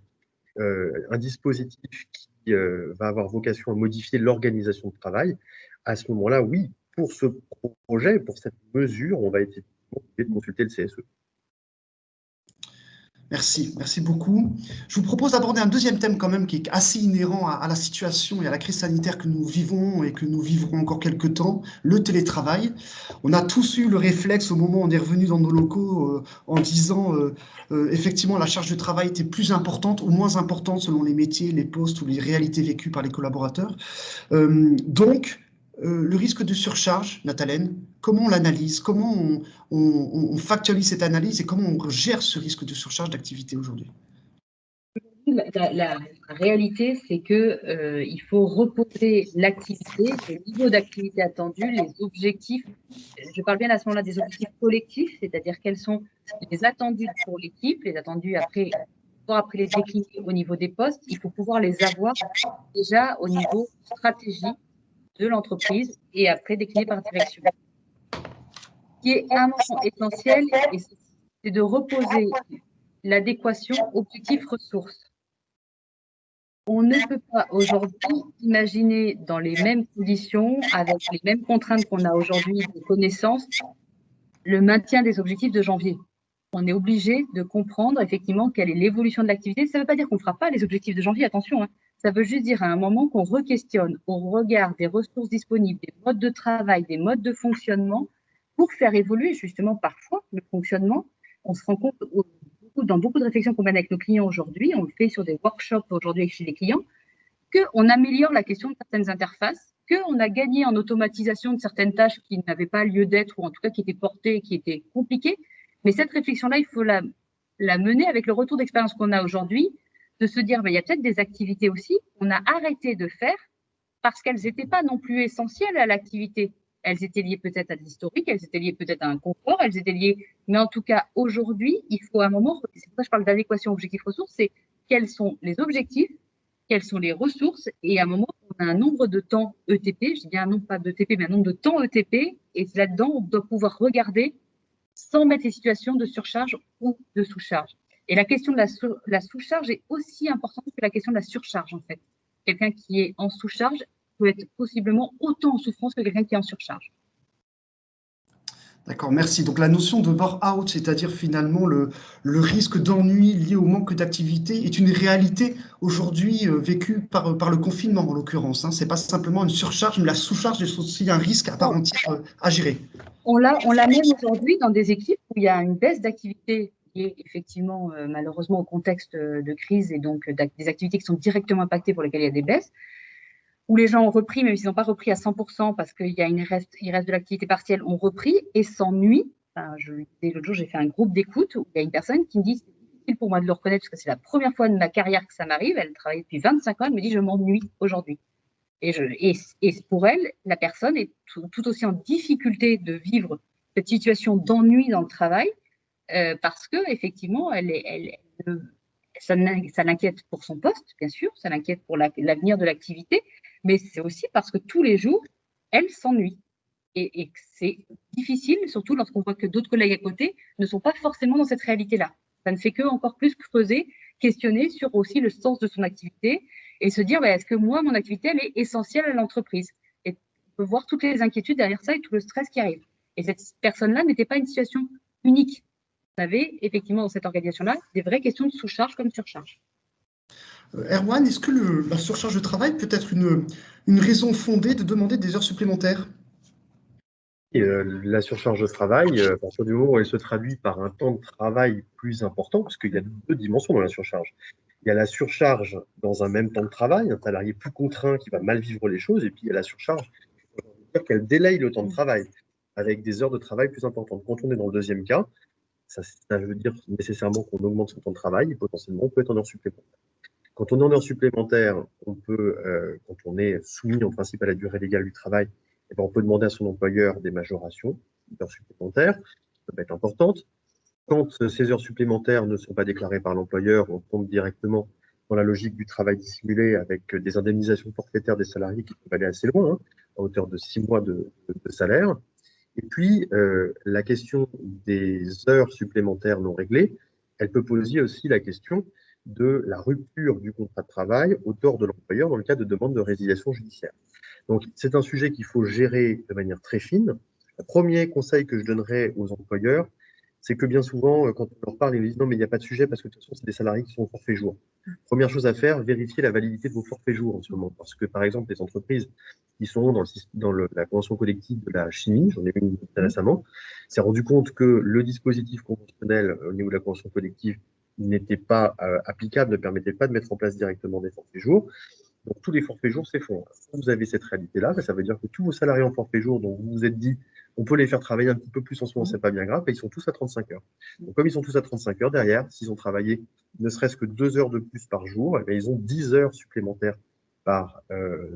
un dispositif qui va avoir vocation à modifier l'organisation de travail, à ce moment-là, oui, pour ce projet, pour cette mesure, on va être obligé de consulter le CSE. Merci beaucoup. Je vous propose d'aborder un deuxième thème quand même qui est assez inhérent à la situation et à la crise sanitaire que nous vivons et que nous vivrons encore quelques temps, le télétravail. On a tous eu le réflexe au moment où on est revenu dans nos locaux en disant effectivement la charge de travail était plus importante ou moins importante selon les métiers, les postes ou les réalités vécues par les collaborateurs. Donc, le risque de surcharge, Nathalène, comment on l'analyse, comment on factualise cette analyse et comment on gère ce risque de surcharge d'activité aujourd'hui? La réalité, c'est que il faut reposer l'activité, le niveau d'activité attendu, les objectifs. Je parle bien à ce moment-là des objectifs collectifs, c'est-à-dire quels sont les attendus pour l'équipe, les attendus après les décliner au niveau des postes. Il faut pouvoir les avoir déjà au niveau stratégie de l'entreprise et après décliner par direction. Ce qui est un moment essentiel, c'est de reposer l'adéquation objectif-ressources. On ne peut pas aujourd'hui imaginer dans les mêmes conditions, avec les mêmes contraintes qu'on a aujourd'hui de connaissances, le maintien des objectifs de janvier. On est obligé de comprendre effectivement quelle est l'évolution de l'activité. Ça ne veut pas dire qu'on ne fera pas les objectifs de janvier, attention, hein. Ça veut juste dire à un moment qu'on re-questionne au regard des ressources disponibles, des modes de travail, des modes de fonctionnement, pour faire évoluer justement parfois le fonctionnement. On se rend compte dans beaucoup de réflexions qu'on mène avec nos clients aujourd'hui, on le fait sur des workshops aujourd'hui chez les clients, qu'on améliore la question de certaines interfaces, qu'on a gagné en automatisation de certaines tâches qui n'avaient pas lieu d'être, ou en tout cas qui étaient portées, qui étaient compliquées. Mais cette réflexion-là, il faut la mener avec le retour d'expérience qu'on a aujourd'hui, de se dire, il y a peut-être des activités aussi qu'on a arrêté de faire parce qu'elles n'étaient pas non plus essentielles à l'activité. Elles étaient liées peut-être à l'historique, elles étaient liées peut-être à un confort, elles étaient liées… Mais en tout cas, aujourd'hui, il faut à un moment, c'est pour ça que je parle d'adéquation objectif-ressources, c'est quels sont les objectifs, quelles sont les ressources, et à un moment, on a un nombre de temps ETP, je dis bien un nombre pas d'ETP, mais un nombre de temps ETP, et là-dedans, on doit pouvoir regarder sans mettre les situations de surcharge ou de sous-charge. Et la question de la sous-charge est aussi importante que la question de la surcharge, en fait. Quelqu'un qui est en sous-charge peut être possiblement autant en souffrance que quelqu'un qui est en surcharge. D'accord, merci. Donc la notion de bore-out, c'est-à-dire finalement le risque d'ennui lié au manque d'activité, est une réalité aujourd'hui vécue par le confinement en l'occurrence. Hein. Ce n'est pas simplement une surcharge, mais la sous-charge est aussi un risque à part entière à gérer. On l'a même aujourd'hui dans des équipes où il y a une baisse d'activité liée effectivement malheureusement au contexte de crise et donc des activités qui sont directement impactées pour lesquelles il y a des baisses, où les gens ont repris, même s'ils n'ont pas repris à 100% parce qu'il reste de l'activité partielle, ont repris et s'ennuient. Enfin, je le disais l'autre jour, j'ai fait un groupe d'écoute où il y a une personne qui me dit, c'est difficile pour moi de le reconnaître parce que c'est la première fois de ma carrière que ça m'arrive. Elle travaille depuis 25 ans, elle me dit, je m'ennuie aujourd'hui. Et pour elle, la personne est tout aussi en difficulté de vivre cette situation d'ennui dans le travail parce que effectivement, ça l'inquiète pour son poste, bien sûr, ça l'inquiète pour l'avenir de l'activité, mais c'est aussi parce que tous les jours, elle s'ennuie. Et c'est difficile, surtout lorsqu'on voit que d'autres collègues à côté ne sont pas forcément dans cette réalité-là. Ça ne fait que encore plus creuser, questionner sur aussi le sens de son activité et se dire, est-ce que moi, mon activité, elle est essentielle à l'entreprise? Et on peut voir toutes les inquiétudes derrière ça et tout le stress qui arrive. Et cette personne-là n'était pas une situation unique. On avait effectivement dans cette organisation-là des vraies questions de sous-charge comme surcharge. Erwan, est-ce que la surcharge de travail peut être une raison fondée de demander des heures supplémentaires? La surcharge de travail, à partir du moment où elle se traduit par un temps de travail plus important, parce qu'il y a deux dimensions dans la surcharge. Il y a la surcharge dans un même temps de travail, un salarié plus contraint qui va mal vivre les choses, et puis il y a la surcharge, c'est-à-dire qu'elle délaye le temps de travail avec des heures de travail plus importantes. Quand on est dans le deuxième cas, ça veut dire nécessairement qu'on augmente son temps de travail et potentiellement on peut être en heures supplémentaires. Quand on est en heures supplémentaires, on peut, quand on est soumis en principe à la durée légale du travail, eh ben, on peut demander à son employeur des majorations d'heures supplémentaires, qui peuvent être importantes. Quand ces heures supplémentaires ne sont pas déclarées par l'employeur, on tombe directement dans la logique du travail dissimulé avec des indemnisations forfaitaires des salariés qui peuvent aller assez loin, hein, à hauteur de 6 mois de salaire. Et puis, la question des heures supplémentaires non réglées, elle peut poser aussi la question de la rupture du contrat de travail au tort de l'employeur dans le cas de demande de résiliation judiciaire. Donc, c'est un sujet qu'il faut gérer de manière très fine. Le premier conseil que je donnerais aux employeurs, c'est que bien souvent, quand on leur parle, ils nous disent non, mais il n'y a pas de sujet parce que de toute façon, c'est des salariés qui sont au forfait jour. Première chose à faire, vérifier la validité de vos forfaits jours en ce moment. Parce que, par exemple, les entreprises qui sont dans la convention collective de la chimie, j'en ai une récemment, s'est rendu compte que le dispositif conventionnel au niveau de la convention collective n'était pas applicable, ne permettait pas de mettre en place directement des forfaits jours. Donc, tous les forfaits jours s'effondrent. Vous avez cette réalité-là, ça veut dire que tous vos salariés en forfait jour dont vous vous êtes dit, on peut les faire travailler un petit peu plus en ce moment, c'est pas bien grave, et ils sont tous à 35 heures. Donc, comme ils sont tous à 35 heures, derrière, s'ils ont travaillé ne serait-ce que 2 heures de plus par jour, eh ils ont 10 heures supplémentaires par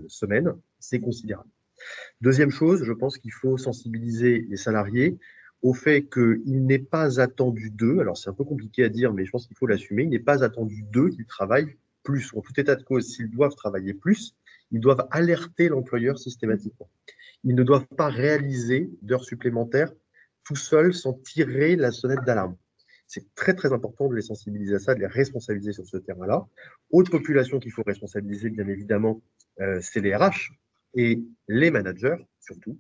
semaine. C'est considérable. Deuxième chose, je pense qu'il faut sensibiliser les salariés au fait qu'il n'est pas attendu d'eux, alors c'est un peu compliqué à dire, mais je pense qu'il faut l'assumer, il n'est pas attendu d'eux qu'ils travaillent plus. En tout état de cause, s'ils doivent travailler plus, ils doivent alerter l'employeur systématiquement. Ils ne doivent pas réaliser d'heures supplémentaires tout seuls sans tirer la sonnette d'alarme. C'est très, très important de les sensibiliser à ça, de les responsabiliser sur ce terrain-là. Autre population qu'il faut responsabiliser, bien évidemment, c'est les RH et les managers, surtout.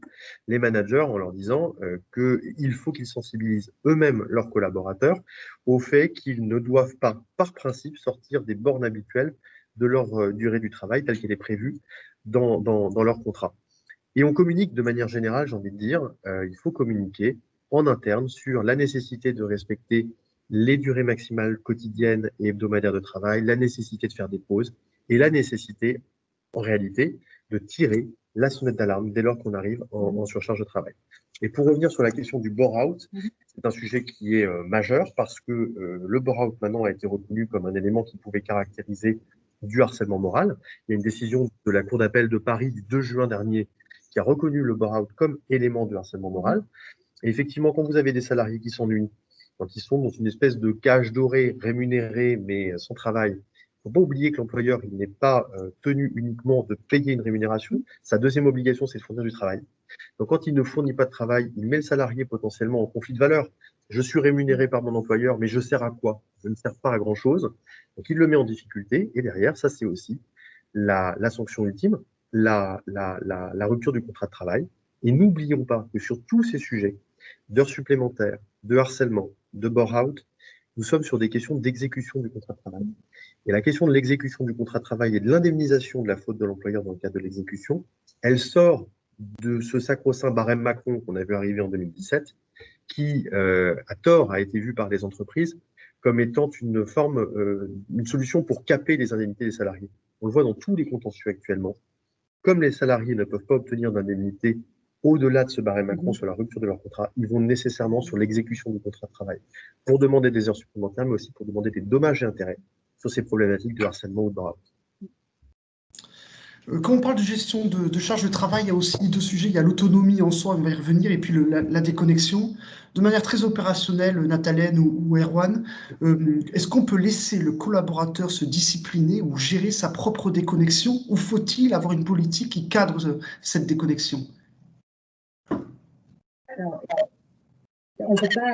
Les managers en leur disant qu'il faut qu'ils sensibilisent eux-mêmes leurs collaborateurs au fait qu'ils ne doivent pas, par principe, sortir des bornes habituelles de leur durée du travail telle qu'elle est prévue dans leur contrat. Et on communique de manière générale, j'ai envie de dire, il faut communiquer en interne sur la nécessité de respecter les durées maximales quotidiennes et hebdomadaires de travail, la nécessité de faire des pauses et la nécessité, en réalité, de tirer la sonnette d'alarme dès lors qu'on arrive en surcharge de travail. Et pour revenir sur la question du bore-out, c'est un sujet qui est majeur parce que le bore-out maintenant a été reconnu comme un élément qui pouvait caractériser du harcèlement moral. Il y a une décision de la Cour d'appel de Paris du 2 juin dernier qui a reconnu le bore-out comme élément de harcèlement moral. Et effectivement, quand vous avez des salariés qui s'ennuient, quand ils sont dans une espèce de cage dorée, rémunérée, mais sans travail, il ne faut pas oublier que l'employeur n'est pas tenu uniquement de payer une rémunération. Sa deuxième obligation, c'est de fournir du travail. Donc, quand il ne fournit pas de travail, il met le salarié potentiellement en conflit de valeurs. Je suis rémunéré par mon employeur, mais je sers à quoi? Je ne sers pas à grand-chose. Donc, il le met en difficulté. Et derrière, ça, c'est aussi la sanction ultime, la rupture du contrat de travail. Et n'oublions pas que sur tous ces sujets, d'heures supplémentaires, de harcèlement, de bore-out, nous sommes sur des questions d'exécution du contrat de travail. Et la question de l'exécution du contrat de travail et de l'indemnisation de la faute de l'employeur dans le cadre de l'exécution, elle sort de ce sacro-saint barème Macron qu'on a vu arriver en 2017, qui, à tort, a été vu par les entreprises comme étant une solution pour caper les indemnités des salariés. On le voit dans tous les contentieux actuellement. Comme les salariés ne peuvent pas obtenir d'indemnité au-delà de ce barème Macron sur la rupture de leur contrat, ils vont nécessairement sur l'exécution du contrat de travail pour demander des heures supplémentaires, mais aussi pour demander des dommages et intérêts sur ces problématiques de harcèlement ou de burn-out. Quand on parle de gestion de charge de travail, il y a aussi deux sujets. Il y a l'autonomie en soi, on va y revenir, et puis la déconnexion. De manière très opérationnelle, Nathalène ou Erwan, est-ce qu'on peut laisser le collaborateur se discipliner ou gérer sa propre déconnexion, ou faut-il avoir une politique qui cadre cette déconnexion? Alors, on ne peut pas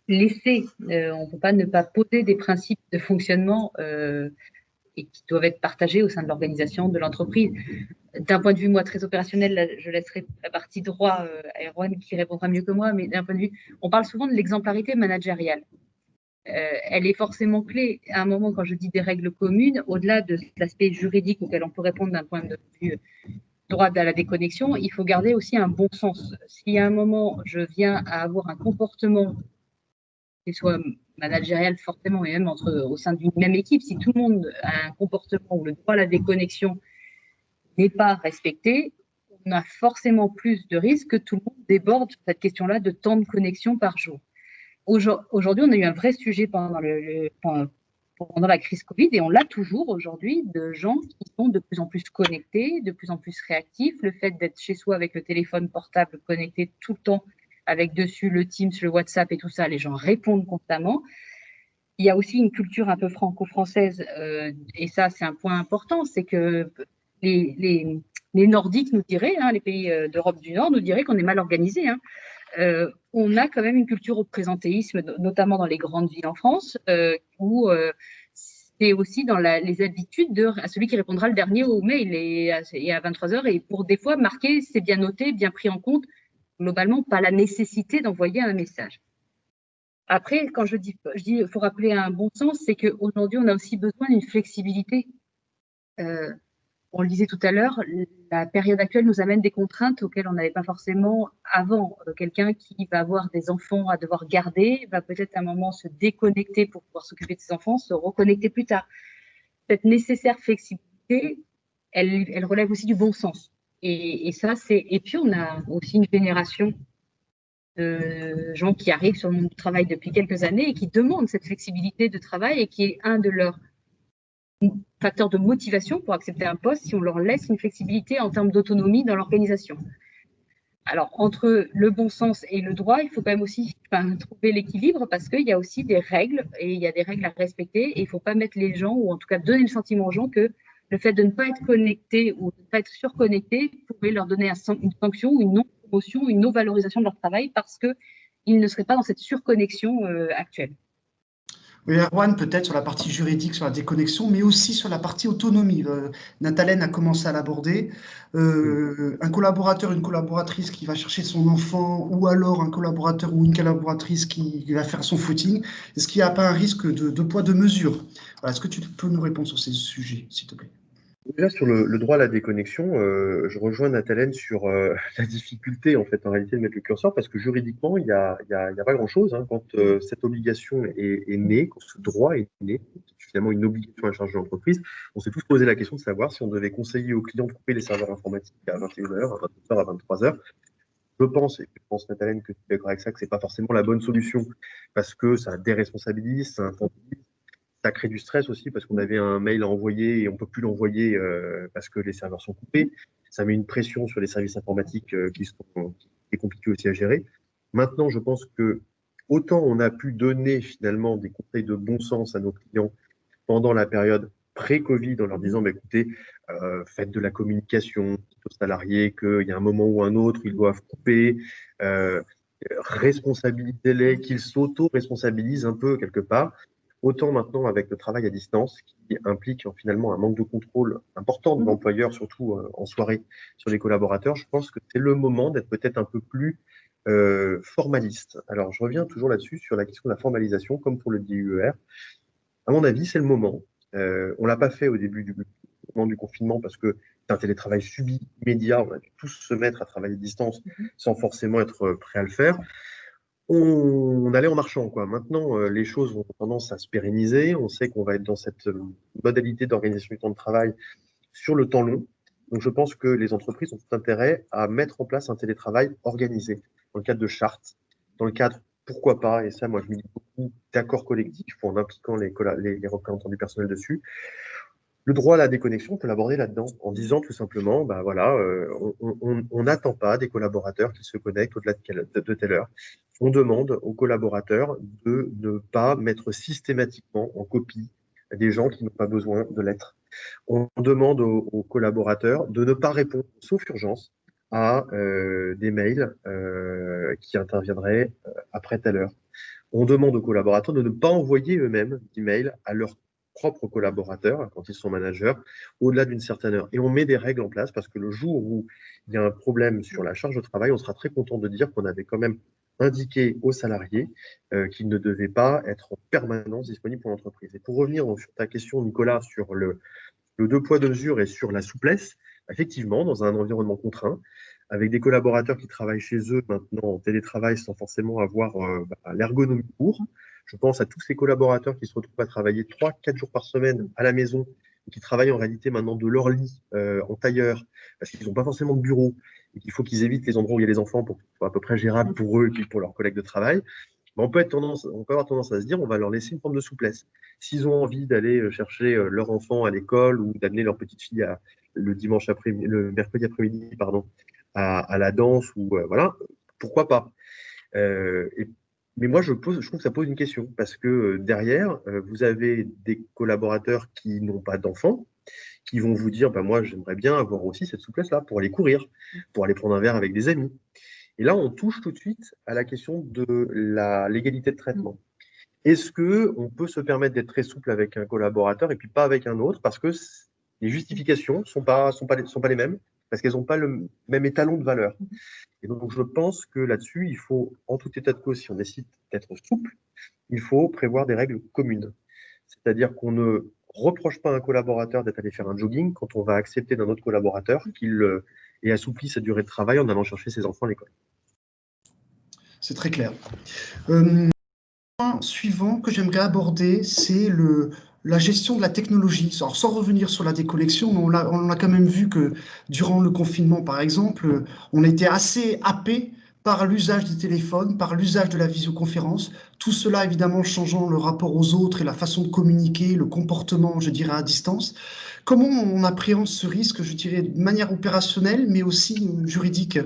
laisser, on ne peut pas ne pas poser des principes de fonctionnement et qui doivent être partagés au sein de l'organisation, de l'entreprise. D'un point de vue, moi, très opérationnel, là, je laisserai la partie droit à Erwan qui répondra mieux que moi, mais d'un point de vue, on parle souvent de l'exemplarité managériale. Elle est forcément clé. À un moment, quand je dis des règles communes, au-delà de l'aspect juridique auquel on peut répondre d'un point de vue droit à la déconnexion, il faut garder aussi un bon sens. Si à un moment, je viens à avoir un comportement qui soit managérial fortement, mais même au sein d'une même équipe, si tout le monde a un comportement où le droit à la déconnexion n'est pas respecté, on a forcément plus de risques que tout le monde déborde sur cette question-là de temps de connexion par jour. Aujourd'hui, on a eu un vrai sujet pendant la crise Covid, et on l'a toujours aujourd'hui, de gens qui sont de plus en plus connectés, de plus en plus réactifs. Le fait d'être chez soi avec le téléphone portable connecté tout le temps, avec dessus le Teams, le WhatsApp et tout ça, les gens répondent constamment. Il y a aussi une culture un peu franco-française, et ça, c'est un point important, c'est que les Nordiques nous diraient, les pays d'Europe du Nord nous diraient qu'on est mal organisé. On a quand même une culture au présentéisme, notamment dans les grandes villes en France, où c'est aussi dans les habitudes à celui qui répondra le dernier au mail et à 23h, et pour des fois marquer, c'est bien noté, bien pris en compte, globalement pas la nécessité d'envoyer un message. Après, quand je dis il faut rappeler un bon sens, c'est qu'aujourd'hui, on a aussi besoin d'une flexibilité. On le disait tout à l'heure, la période actuelle nous amène des contraintes auxquelles on n'avait pas forcément avant. Quelqu'un qui va avoir des enfants à devoir garder va peut-être à un moment se déconnecter pour pouvoir s'occuper de ses enfants, se reconnecter plus tard. Cette nécessaire flexibilité, elle relève aussi du bon sens. Et puis, on a aussi une génération de gens qui arrivent sur le monde du travail depuis quelques années et qui demandent cette flexibilité de travail, et qui est un de leurs facteurs de motivation pour accepter un poste, si on leur laisse une flexibilité en termes d'autonomie dans l'organisation. Alors, entre le bon sens et le droit, il faut quand même aussi trouver l'équilibre, parce qu'il y a aussi des règles, et il y a des règles à respecter, et il ne faut pas mettre les gens, ou en tout cas donner le sentiment aux gens que le fait de ne pas être connecté ou de ne pas être surconnecté pourrait leur donner une sanction, une non-promotion, une non-valorisation de leur travail, parce qu'ils ne seraient pas dans cette surconnexion actuelle. Oui, Erwan, peut-être sur la partie juridique, sur la déconnexion, mais aussi sur la partie autonomie. Nathalène a commencé à l'aborder. Un collaborateur, une collaboratrice qui va chercher son enfant, ou alors un collaborateur ou une collaboratrice qui va faire son footing, est-ce qu'il n'y a pas un risque de poids de mesure? Est-ce que tu peux nous répondre sur ces sujets, s'il te plaît? Déjà, sur le droit à la déconnexion, je rejoins Nathalène sur la difficulté, en fait, en réalité, de mettre le curseur, parce que juridiquement, il y a pas grand-chose. Quand cette obligation est née, quand ce droit est né, c'est finalement une obligation à charge de l'entreprise, on s'est tous posé la question de savoir si on devait conseiller aux clients de couper les serveurs informatiques à 21h, à 22h, à 23h. Je pense, Nathalène, que tu es d'accord avec ça, que ce n'est pas forcément la bonne solution, parce que ça déresponsabilise, ça infantilise. Ça crée du stress aussi, parce qu'on avait un mail à envoyer et on ne peut plus l'envoyer parce que les serveurs sont coupés. Ça met une pression sur les services informatiques qui est compliqué aussi à gérer. Maintenant, je pense que autant on a pu donner finalement des conseils de bon sens à nos clients pendant la période pré-Covid, en leur disant, écoutez, faites de la communication aux salariés, qu'il y a un moment ou un autre, ils doivent couper, responsabilisez-les, qu'ils s'auto-responsabilisent un peu quelque part. Autant maintenant avec le travail à distance, qui implique finalement un manque de contrôle important de l'employeur, surtout en soirée, sur les collaborateurs, je pense que c'est le moment d'être peut-être un peu plus formaliste. Alors, je reviens toujours là-dessus, sur la question de la formalisation, comme pour le DUER. À mon avis, c'est le moment. On ne l'a pas fait au début du moment du confinement parce que c'est un télétravail subi, immédiat. On a dû tous se mettre à travailler à distance sans forcément être prêt à le faire. On allait en marchant, quoi. Maintenant, les choses ont tendance à se pérenniser. On sait qu'on va être dans cette modalité d'organisation du temps de travail sur le temps long. Donc, je pense que les entreprises ont tout intérêt à mettre en place un télétravail organisé dans le cadre de chartes, dans le cadre, pourquoi pas, et ça, moi, je me dis beaucoup d'accords collectifs en impliquant les représentants du personnel dessus. Le droit à la déconnexion, on peut l'aborder là-dedans en disant tout simplement, bah voilà, on n'attend pas des collaborateurs qui se connectent au-delà de telle heure. On demande aux collaborateurs de ne pas mettre systématiquement en copie des gens qui n'ont pas besoin de l'être. On demande aux collaborateurs de ne pas répondre, sauf urgence, à des mails qui interviendraient après telle heure. On demande aux collaborateurs de ne pas envoyer eux-mêmes d'emails à leurs propres collaborateurs quand ils sont managers au-delà d'une certaine heure. Et on met des règles en place parce que le jour où il y a un problème sur la charge de travail, on sera très content de dire qu'on avait quand même indiqué aux salariés qu'ils ne devaient pas être en permanence disponibles pour l'entreprise. Et pour revenir sur ta question, Nicolas, sur le deux poids, deux mesures et sur la souplesse, effectivement, dans un environnement contraint, avec des collaborateurs qui travaillent chez eux maintenant en télétravail sans forcément avoir l'ergonomie pour. Je pense à tous ces collaborateurs qui se retrouvent à travailler 3-4 jours par semaine à la maison et qui travaillent en réalité maintenant de leur lit en tailleur parce qu'ils n'ont pas forcément de bureau et qu'il faut qu'ils évitent les endroits où il y a les enfants pour que ce soit à peu près gérable pour eux et puis pour leurs collègues de travail. On peut avoir tendance à se dire on va leur laisser une forme de souplesse. S'ils ont envie d'aller chercher leur enfant à l'école ou d'amener leur petite fille le mercredi après-midi, pardon, à la danse ou voilà, pourquoi pas. Mais moi, je trouve que ça pose une question parce que derrière, vous avez des collaborateurs qui n'ont pas d'enfants, qui vont vous dire, bah, moi, j'aimerais bien avoir aussi cette souplesse-là pour aller courir, pour aller prendre un verre avec des amis. Et là, on touche tout de suite à la question de la légalité de traitement. Est-ce qu'on peut se permettre d'être très souple avec un collaborateur et puis pas avec un autre parce que les justifications ne sont pas les mêmes, parce qu'elles n'ont pas le même étalon de valeur. Et donc, je pense que là-dessus, il faut, en tout état de cause, si on décide d'être souple, il faut prévoir des règles communes. C'est-à-dire qu'on ne reproche pas à un collaborateur d'être allé faire un jogging quand on va accepter d'un autre collaborateur qu'il ait assoupli sa durée de travail en allant chercher ses enfants à l'école. C'est très clair. Point suivant que j'aimerais aborder, c'est la gestion de la technologie. Alors, sans revenir sur la déconnexion, on a quand même vu que durant le confinement, par exemple, on était assez happé par l'usage des téléphones, par l'usage de la visioconférence. Tout cela, évidemment, changeant le rapport aux autres et la façon de communiquer, le comportement, je dirais, à distance. Comment on appréhende ce risque, je dirais, de manière opérationnelle, mais aussi juridique?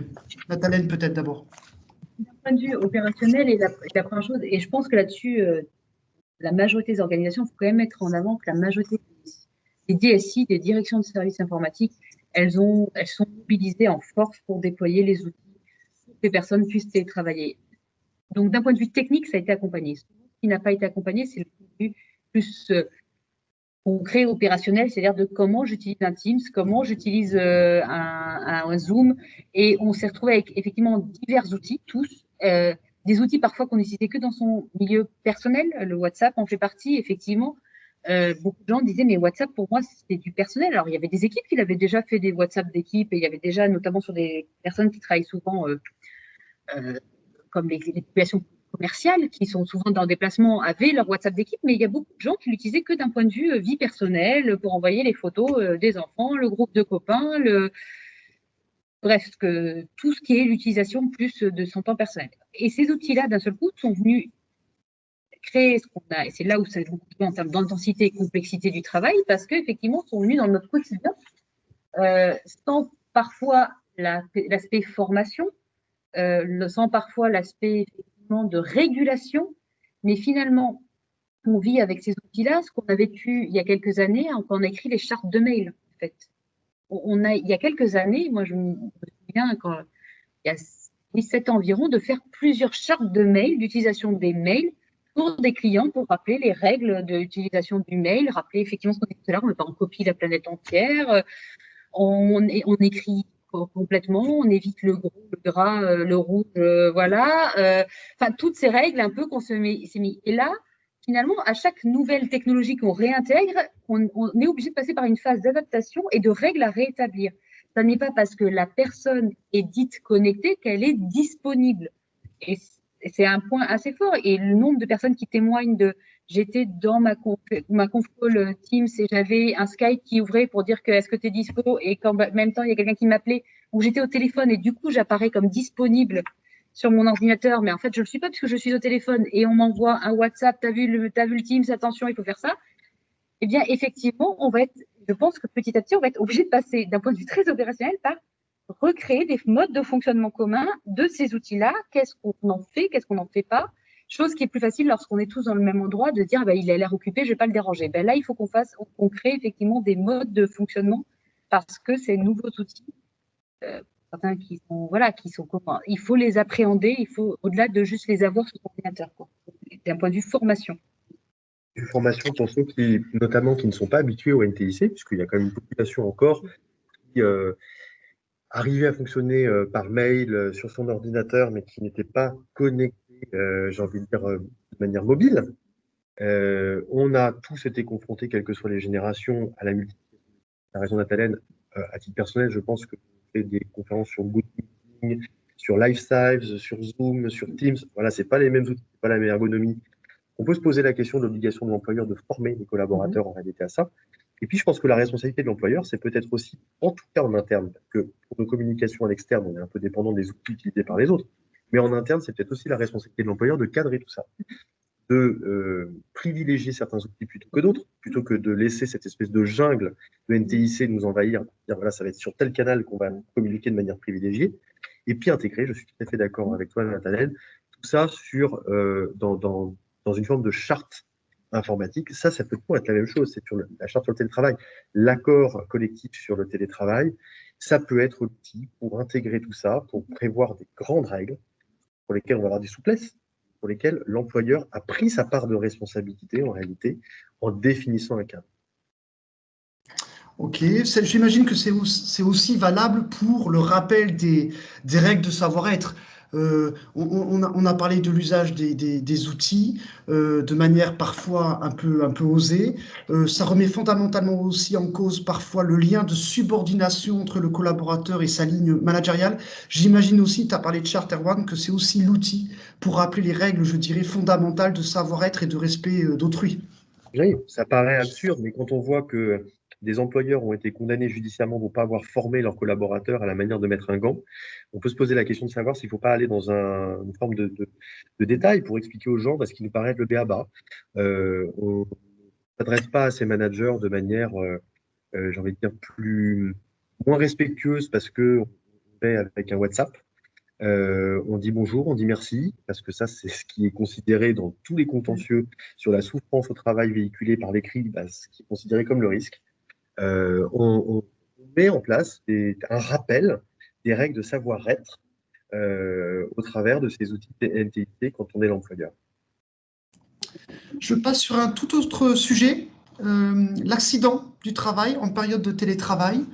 Nathalène, peut-être d'abord. D'un point de vue opérationnel, et la première chose, et je pense que là-dessus, la majorité des organisations, il faut quand même mettre en avant que la majorité des DSI, des directions de services informatiques, elles sont mobilisées en force pour déployer les outils pour que les personnes puissent télétravailler. Donc, d'un point de vue technique, ça a été accompagné. Ce qui n'a pas été accompagné, c'est le point de vue plus concret, opérationnel, c'est-à-dire de comment j'utilise un Teams, comment j'utilise un Zoom. Et on s'est retrouvé avec effectivement divers outils, tous. Des outils parfois qu'on n'utilisait que dans son milieu personnel. Le WhatsApp en fait partie, effectivement. Beaucoup de gens disaient, mais WhatsApp, pour moi, c'est du personnel. Alors, il y avait des équipes qui avaient déjà fait des WhatsApp d'équipe et il y avait déjà, notamment sur des personnes qui travaillent souvent comme les populations commerciales, qui sont souvent dans le déplacement, avaient leur WhatsApp d'équipe, mais il y a beaucoup de gens qui l'utilisaient que d'un point de vue vie personnelle, pour envoyer les photos des enfants, le groupe de copains, bref, tout ce qui est l'utilisation plus de son temps personnel. Et ces outils-là, d'un seul coup, sont venus créer ce qu'on a, et c'est là où ça joue beaucoup en termes d'intensité et complexité du travail, parce qu'effectivement, sont venus dans notre quotidien, sans parfois l'aspect formation, sans parfois l'aspect de régulation, mais finalement, on vit avec ces outils-là ce qu'on a vécu il y a quelques années quand on a écrit les chartes de mail. En fait, il y a quelques années, moi je me souviens il y a 17 ans environ, de faire plusieurs chartes de mail, d'utilisation des mails pour des clients, pour rappeler les règles d'utilisation du mail, rappeler effectivement ce qu'on dit tout à l'heure, on ne met pas en copie la planète entière, on écrit complètement, on évite le gros, le gras, le rouge, voilà. Enfin, toutes ces règles un peu qu'on s'est mis. Et là, finalement, à chaque nouvelle technologie qu'on réintègre, on est obligé de passer par une phase d'adaptation et de règles à réétablir. Ça n'est pas parce que la personne est dite connectée qu'elle est disponible. Et c'est un point assez fort. Et le nombre de personnes qui témoignent de j'étais dans ma conf call Teams et j'avais un Skype qui ouvrait pour dire que est-ce que tu es dispo et qu'en même temps il y a quelqu'un qui m'appelait ou j'étais au téléphone et du coup j'apparais comme disponible sur mon ordinateur, mais en fait je le suis pas puisque je suis au téléphone et on m'envoie un WhatsApp, t'as vu le Teams, attention il faut faire ça. Eh bien effectivement je pense que petit à petit on va être obligé de passer d'un point de vue très opérationnel par recréer des modes de fonctionnement communs de ces outils-là. Qu'est-ce qu'on en fait, qu'est-ce qu'on n'en fait pas? Chose qui est plus facile lorsqu'on est tous dans le même endroit de dire il a l'air occupé, je ne vais pas le déranger. Là, il faut qu'on crée effectivement des modes de fonctionnement parce que ces nouveaux outils, certains qui sont communs, il faut les appréhender, il faut au-delà de juste les avoir sur l'ordinateur, d'un point de vue formation. Une formation pour ceux notamment qui ne sont pas habitués au NTIC, puisqu'il y a quand même une population encore qui arrivait à fonctionner par mail sur son ordinateur, mais qui n'était pas connecté, j'ai envie de dire, de manière mobile. On a tous été confrontés, quelles que soient les générations, à la multiplication. La raison Nathalène, à titre personnel, je pense que je fais des conférences sur Good Meeting, sur LiveSives, sur Zoom, sur Teams. Voilà, c'est pas les mêmes outils, c'est pas la même ergonomie. On peut se poser la question de l'obligation de l'employeur de former les collaborateurs en réalité à ça. Et puis, je pense que la responsabilité de l'employeur, c'est peut-être aussi, en tout cas en interne, parce que pour nos communications à l'externe, on est un peu dépendant des outils utilisés par les autres. Mais en interne, c'est peut-être aussi la responsabilité de l'employeur de cadrer tout ça, de privilégier certains outils plutôt que d'autres, plutôt que de laisser cette espèce de jungle de NTIC nous envahir, dire voilà, ça va être sur tel canal qu'on va communiquer de manière privilégiée, et puis intégrer, je suis tout à fait d'accord avec toi, Nathalie, tout ça dans une forme de charte informatique. Ça peut toujours être la même chose, c'est sur la charte sur le télétravail. L'accord collectif sur le télétravail, ça peut être l'outil pour intégrer tout ça, pour prévoir des grandes règles pour lesquelles on va avoir des souplesses, pour lesquelles l'employeur a pris sa part de responsabilité en réalité en définissant un cadre. Ok, j'imagine que c'est aussi valable pour le rappel des règles de savoir-être. On a parlé de l'usage des outils de manière parfois un peu osée. Ça remet fondamentalement aussi en cause parfois le lien de subordination entre le collaborateur et sa ligne managériale. J'imagine aussi, tu as parlé de Charter One, que c'est aussi l'outil pour rappeler les règles, je dirais, fondamentales de savoir-être et de respect d'autrui. Oui, ça paraît absurde, mais quand on voit que des employeurs ont été condamnés judiciairement pour ne pas avoir formé leurs collaborateurs à la manière de mettre un gant, on peut se poser la question de savoir s'il ne faut pas aller dans une forme de détail pour expliquer aux gens ce qui nous paraît être le b.a.-ba. On ne s'adresse pas à ces managers de manière, j'ai envie de dire, moins respectueuse parce qu'on fait avec un WhatsApp. On dit bonjour, on dit merci, parce que ça, c'est ce qui est considéré dans tous les contentieux sur la souffrance au travail véhiculée par l'écrit, ce qui est considéré comme le risque. On met en place un rappel des règles de savoir-être au travers de ces outils NTIC quand on est l'employeur. Je passe sur un tout autre sujet, l'accident du travail en période de télétravail.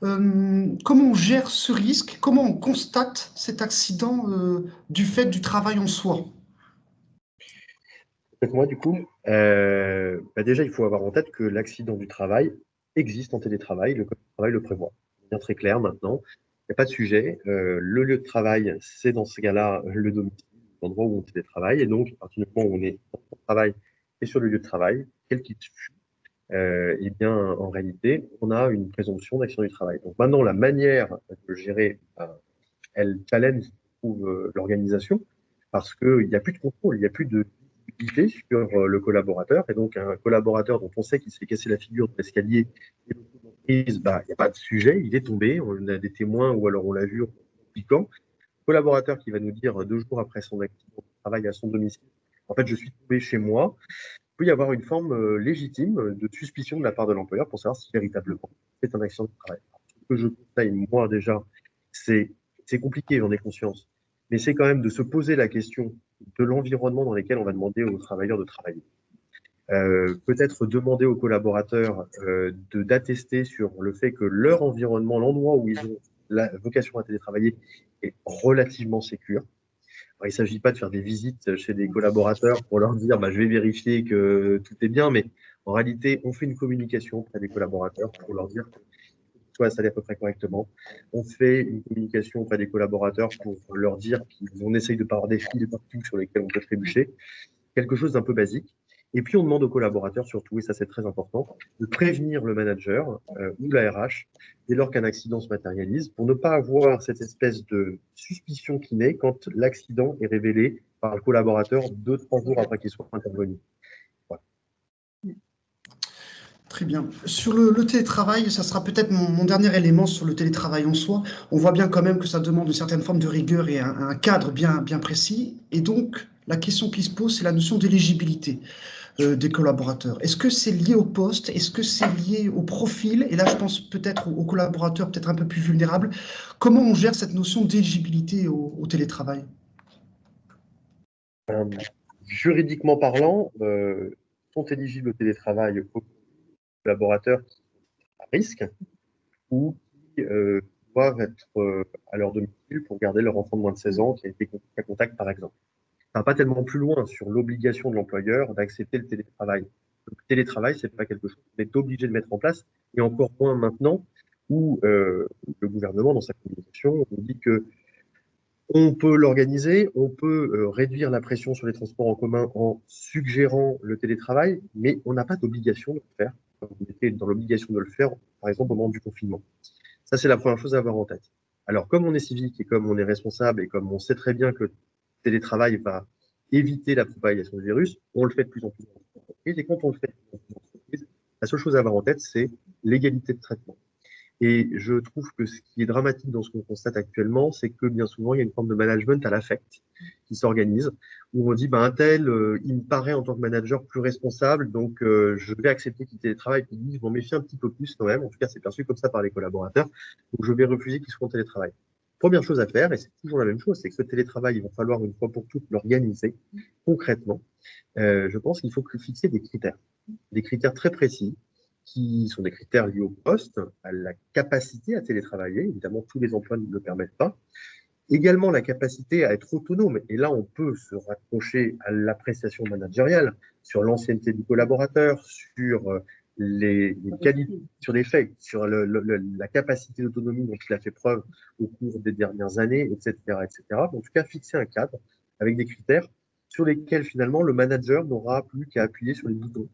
Comment on gère ce risque? Comment on constate cet accident du fait du travail en soi? Peut-être moi, du coup. Déjà, il faut avoir en tête que l'accident du travail existe en télétravail. Le code du travail le prévoit. C'est bien très clair maintenant. Il n'y a pas de sujet. Le lieu de travail, c'est dans ce cas-là le domicile, l'endroit où on télétravaille. Et donc, à partir du moment où on est au travail et sur le lieu de travail, quel qu'il fût, eh bien, en réalité, on a une présomption d'accident du travail. Donc maintenant, la manière de gérer, elle challenge l'organisation parce qu'il n'y a plus de contrôle, il n'y a plus de visibilité sur le collaborateur. Et donc, un collaborateur dont on sait qu'il s'est cassé la figure de l'escalier, il n'y a pas de sujet, il est tombé, on a des témoins ou alors on l'a vu en piquant. Collaborateur qui va nous dire 2 jours après son accident de travail à son domicile, en fait, je suis tombé chez moi. Il peut y avoir une forme légitime de suspicion de la part de l'employeur pour savoir si véritablement c'est un accident de travail. Alors, ce que je conseille, moi déjà, c'est compliqué, j'en ai conscience, mais c'est quand même de se poser la question de l'environnement dans lequel on va demander aux travailleurs de travailler. Peut-être demander aux collaborateurs d'attester sur le fait que leur environnement, l'endroit où ils ont la vocation à télétravailler est relativement sécure. Alors, il ne s'agit pas de faire des visites chez des collaborateurs pour leur dire je vais vérifier que tout est bien, mais en réalité, on fait une communication auprès des collaborateurs pour leur dire que tout soit installé à peu près correctement. On fait une communication auprès des collaborateurs pour leur dire qu'on essaye de ne pas avoir des fils partout sur lesquels on peut trébucher. Quelque chose d'un peu basique. Et puis, on demande aux collaborateurs, surtout, et ça c'est très important, de prévenir le manager ou la RH dès lors qu'un accident se matérialise pour ne pas avoir cette espèce de suspicion qui naît quand l'accident est révélé par le collaborateur 2-3 jours après qu'il soit intervenu. Voilà. Très bien. Sur le télétravail, ça sera peut-être mon dernier élément sur le télétravail en soi. On voit bien quand même que ça demande une certaine forme de rigueur et un cadre bien précis. Et donc, la question qui se pose, c'est la notion d'éligibilité des collaborateurs. Est-ce que c'est lié au poste? Est-ce que c'est lié au profil? Et là, je pense peut-être aux collaborateurs peut-être un peu plus vulnérables. Comment on gère cette notion d'éligibilité au télétravail? Juridiquement parlant, sont éligibles au télétravail aux collaborateurs qui sont à risque ou qui doivent être à leur domicile pour garder leur enfant de moins de 16 ans qui a été à contact, par exemple. Ça va pas tellement plus loin sur l'obligation de l'employeur d'accepter le télétravail. Le télétravail, c'est pas quelque chose qu'on est obligé de mettre en place, et encore moins maintenant où le gouvernement, dans sa communication, nous dit que on peut l'organiser, on peut réduire la pression sur les transports en commun en suggérant le télétravail, mais on n'a pas d'obligation de le faire. On était dans l'obligation de le faire, par exemple, au moment du confinement. Ça, c'est la première chose à avoir en tête. Alors, comme on est civique et comme on est responsable et comme on sait très bien que le télétravail va éviter la propagation du virus, on le fait de plus en plus dans les entreprises. Et quand on le fait de plus en plus dans les entreprises, la seule chose à avoir en tête, c'est l'égalité de traitement. Et je trouve que ce qui est dramatique dans ce qu'on constate actuellement, c'est que bien souvent, il y a une forme de management à l'affect qui s'organise, où on dit, un tel, il me paraît en tant que manager plus responsable, donc je vais accepter qu'il télétravaille. Puis je m'en méfie un petit peu plus quand même, en tout cas c'est perçu comme ça par les collaborateurs, donc je vais refuser qu'il soit en télétravail. Première chose à faire, et c'est toujours la même chose, c'est que ce télétravail, il va falloir une fois pour toutes l'organiser concrètement. Je pense qu'il faut fixer des critères très précis, qui sont des critères liés au poste, à la capacité à télétravailler. Évidemment, tous les emplois ne le permettent pas. Également, la capacité à être autonome. Et là, on peut se raccrocher à l'appréciation managériale sur l'ancienneté du collaborateur, sur les qualités, sur les faits, sur la capacité d'autonomie dont il a fait preuve au cours des dernières années, etc., etc. En tout cas, fixer un cadre avec des critères sur lesquels, finalement, le manager n'aura plus qu'à appuyer sur les boutons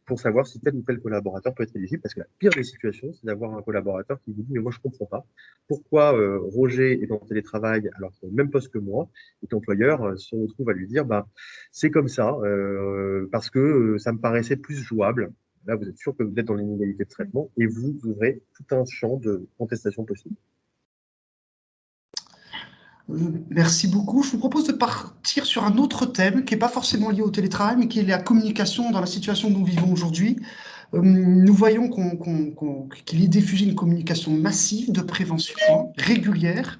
pour savoir si tel ou tel collaborateur peut être éligible. Parce que la pire des situations, c'est d'avoir un collaborateur qui vous dit « mais moi, je ne comprends pas. Pourquoi Roger est en télétravail alors qu'il a le même poste que moi ?» et qu'employeur se retrouve à lui dire « c'est comme ça, parce que ça me paraissait plus jouable ». Là, vous êtes sûr que vous êtes dans l'inégalité de traitement et vous ouvrez tout un champ de contestation possible. Merci beaucoup. Je vous propose de partir sur un autre thème qui n'est pas forcément lié au télétravail, mais qui est la communication dans la situation dont nous vivons aujourd'hui. Nous voyons qu'il est diffusé une communication massive de prévention, régulière,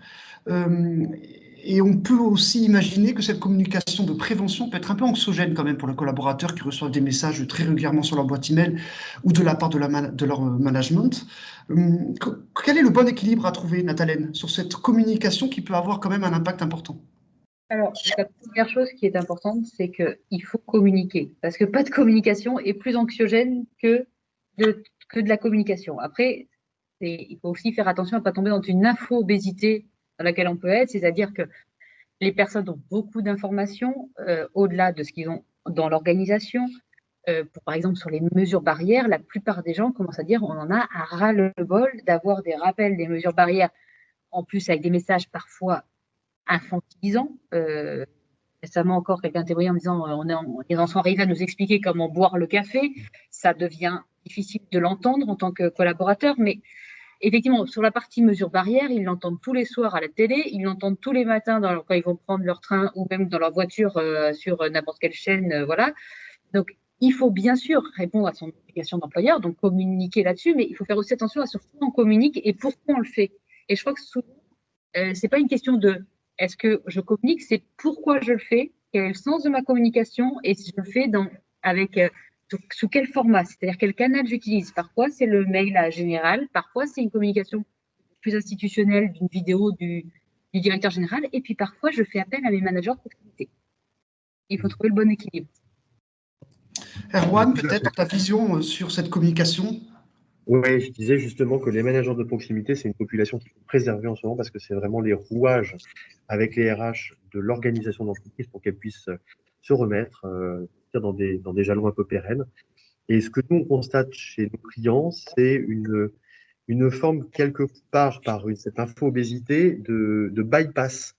et on peut aussi imaginer que cette communication de prévention peut être un peu anxiogène quand même pour les collaborateurs qui reçoivent des messages très régulièrement sur leur boîte email ou de la part de leur management. Quel est le bon équilibre à trouver, Nathalène, sur cette communication qui peut avoir quand même un impact important? Alors, la première chose qui est importante, c'est qu'il faut communiquer, parce que pas de communication est plus anxiogène que de la communication. Après, il faut aussi faire attention à ne pas tomber dans une info-obésité dans laquelle on peut être, c'est-à-dire que les personnes ont beaucoup d'informations au-delà de ce qu'ils ont dans l'organisation. Par exemple, sur les mesures barrières, la plupart des gens commencent à dire on en a à ras-le-bol d'avoir des rappels des mesures barrières, en plus avec des messages parfois infantilisants. Récemment encore, quelqu'un témoignait en disant les enfants arrivent à nous expliquer comment boire le café. Ça devient difficile de l'entendre en tant que collaborateur, mais effectivement, sur la partie mesures barrières, ils l'entendent tous les soirs à la télé, ils l'entendent tous les matins quand ils vont prendre leur train ou même dans leur voiture sur n'importe quelle chaîne. Voilà. Donc, il faut bien sûr répondre à son obligation d'employeur, donc communiquer là-dessus, mais il faut faire aussi attention à sur quoi on communique et pourquoi on le fait. Et je crois que souvent, c'est pas une question de est-ce que je communique, c'est pourquoi je le fais, quel est le sens de ma communication et si je le fais sous quel format, c'est-à-dire quel canal j'utilise. Parfois, c'est le mail général, parfois, c'est une communication plus institutionnelle d'une vidéo du directeur général. Et puis parfois, je fais appel à mes managers de proximité. Il faut trouver le bon équilibre. Erwan, peut-être ta vision sur cette communication? Oui, je disais justement que les managers de proximité, c'est une population qu'il faut préserver en ce moment parce que c'est vraiment les rouages avec les RH de l'organisation d'entreprise pour qu'elles puissent se remettre dans des jalons un peu pérennes. Et ce que nous, on constate chez nos clients, c'est une forme, quelque part, par cette info-obésité, de bypass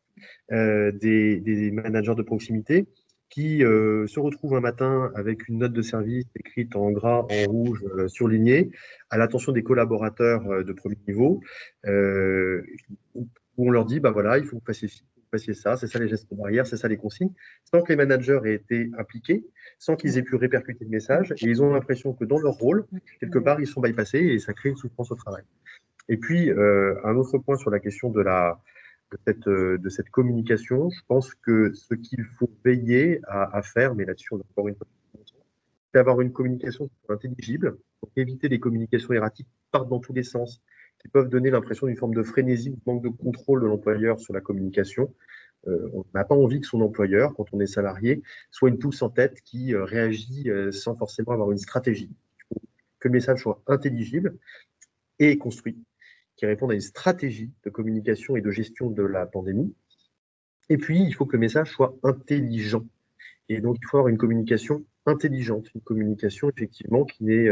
des managers de proximité qui se retrouvent un matin avec une note de service écrite en gras, en rouge, surlignée, à l'attention des collaborateurs de premier niveau, où on leur dit, bah voilà, il faut que vous fassiez ci, il faut que vous fassiez ça, c'est ça les gestes barrières, c'est ça les consignes, sans que les managers aient été impliqués, sans qu'ils aient pu répercuter le message, et ils ont l'impression que dans leur rôle, quelque part, ils sont bypassés et ça crée une souffrance au travail. Et puis, un autre point sur la question de cette communication, je pense que ce qu'il faut veiller à faire, mais là-dessus, on a encore une fois, c'est avoir une communication qui soit intelligible, pour éviter des communications erratiques qui partent dans tous les sens, qui peuvent donner l'impression d'une forme de frénésie, de manque de contrôle de l'employeur sur la communication. On n'a pas envie que son employeur, quand on est salarié, soit une poule sans tête qui réagit sans forcément avoir une stratégie. Il faut que le message soit intelligible et construit, qui répondent à une stratégie de communication et de gestion de la pandémie. Et puis, il faut que le message soit intelligent. Et donc, il faut avoir une communication intelligente, une communication, effectivement, qui est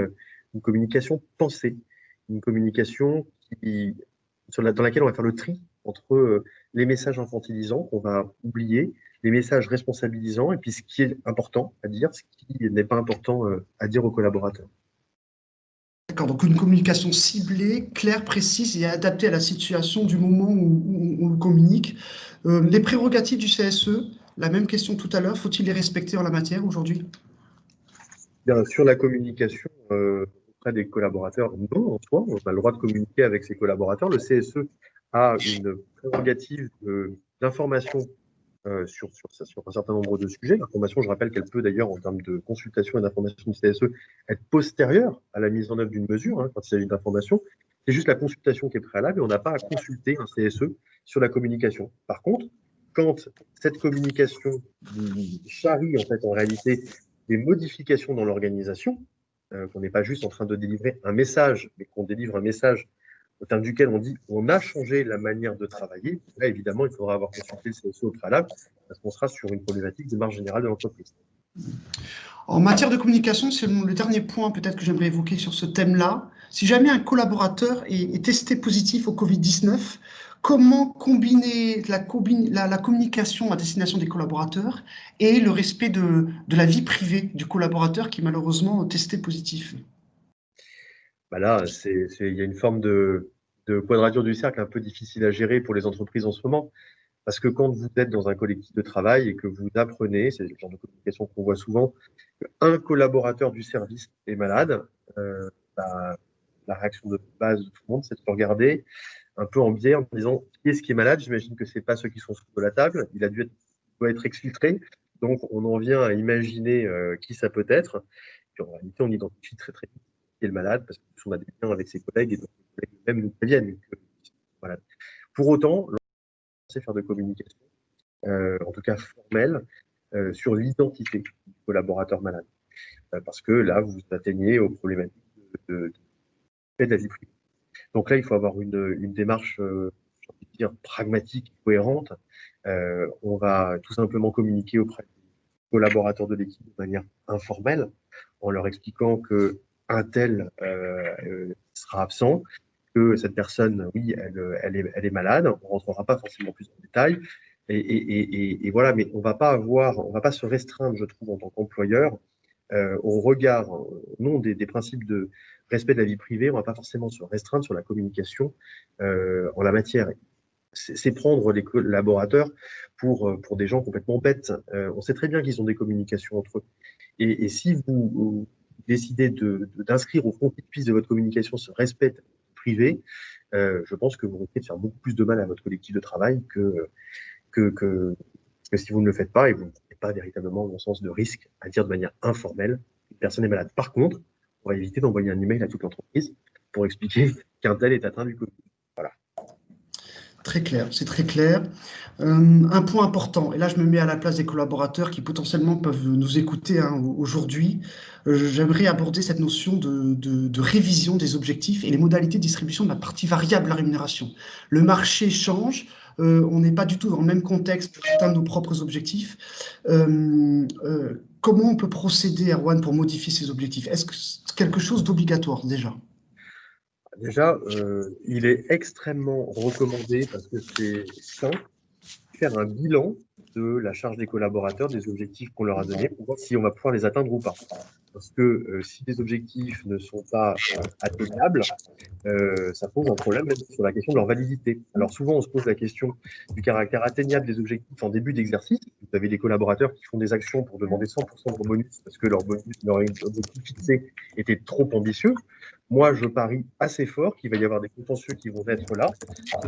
une communication pensée, une communication dans laquelle on va faire le tri entre les messages infantilisants qu'on va oublier, les messages responsabilisants, et puis ce qui est important à dire, ce qui n'est pas important à dire aux collaborateurs. D'accord, donc une communication ciblée, claire, précise et adaptée à la situation du moment où on le communique. Les prérogatives du CSE, la même question tout à l'heure, faut-il les respecter en la matière aujourd'hui? Bien, sur la communication auprès des collaborateurs, non, en soi, on a le droit de communiquer avec ses collaborateurs. Le CSE a une prérogative d'information sur un certain nombre de sujets. L'information, je rappelle qu'elle peut d'ailleurs, en termes de consultation et d'information du CSE, être postérieure à la mise en œuvre d'une mesure, hein, quand il s'agit d'information. C'est juste la consultation qui est préalable et on n'a pas à consulter un CSE sur la communication. Par contre, quand cette communication charrie en fait en réalité des modifications dans l'organisation, qu'on n'est pas juste en train de délivrer un message, mais qu'on délivre un message au terme duquel on dit on a changé la manière de travailler, là évidemment il faudra avoir consulté le CSE au préalable, parce qu'on sera sur une problématique de marge générale de l'entreprise. En matière de communication, c'est le dernier point peut-être que j'aimerais évoquer sur ce thème-là. Si jamais un collaborateur est testé positif au Covid-19, comment combiner la communication à destination des collaborateurs et le respect de la vie privée du collaborateur qui est malheureusement testé positif? Bah là, il y a une forme de quadrature du cercle un peu difficile à gérer pour les entreprises en ce moment. Parce que quand vous êtes dans un collectif de travail et que vous apprenez, c'est le genre de communication qu'on voit souvent, qu'un collaborateur du service est malade, bah, la réaction de base de tout le monde, c'est de se regarder un peu en biais en disant qui est-ce qui est malade. J'imagine que c'est pas ceux qui sont sous la table. Doit être exfiltré. Donc on en vient à imaginer qui ça peut être. Puis en réalité, on identifie très très vite qui est le malade parce qu'on a des liens avec ses collègues et donc les collègues même nous préviennent que voilà. Pour autant, on sait faire de communication, en tout cas formelle, sur l'identité du collaborateur malade. Parce que là, vous atteignez aux problématiques de la vie privée. Donc là, il faut avoir une démarche, j'ai envie de dire, pragmatique, cohérente. On va tout simplement communiquer auprès des collaborateurs de l'équipe de manière informelle, en leur expliquant que un tel sera absent, que cette personne, oui, elle est malade. On ne rentrera pas forcément plus en détail. Et voilà, mais on va pas se restreindre, je trouve, en tant qu'employeur, au regard, non des principes de respect de la vie privée, on ne va pas forcément se restreindre sur la communication en la matière. C'est prendre les collaborateurs pour des gens complètement bêtes. On sait très bien qu'ils ont des communications entre eux. Et si vous décidez d'inscrire au frontispice de votre communication ce respect privé, je pense que vous risquez de faire beaucoup plus de mal à votre collectif de travail que si vous ne le faites pas et vous ne prenez pas véritablement mon sens de risque à dire de manière informelle qu'une personne est malade. Par contre, on va éviter d'envoyer un email à toute l'entreprise pour expliquer qu'un tel est atteint du Covid. Voilà. Très clair, c'est très clair. Un point important, et là je me mets à la place des collaborateurs qui potentiellement peuvent nous écouter aujourd'hui. J'aimerais aborder cette notion de révision des objectifs et les modalités de distribution de la partie variable de la rémunération. Le marché change, on n'est pas du tout dans le même contexte pour atteindre nos propres objectifs. Comment on peut procéder, Erwan, pour modifier ces objectifs? Est-ce que c'est quelque chose d'obligatoire déjà? Déjà, il est extrêmement recommandé parce que c'est simple, faire un bilan de la charge des collaborateurs, des objectifs qu'on leur a donnés, pour voir si on va pouvoir les atteindre ou pas. Parce que si les objectifs ne sont pas atteignables, ça pose un problème même sur la question de leur validité. Alors souvent, on se pose la question du caractère atteignable des objectifs en début d'exercice. Vous avez des collaborateurs qui font des actions pour demander 100% de bonus parce que leur objectif fixé était trop ambitieux. Moi, je parie assez fort qu'il va y avoir des contentieux qui vont être là,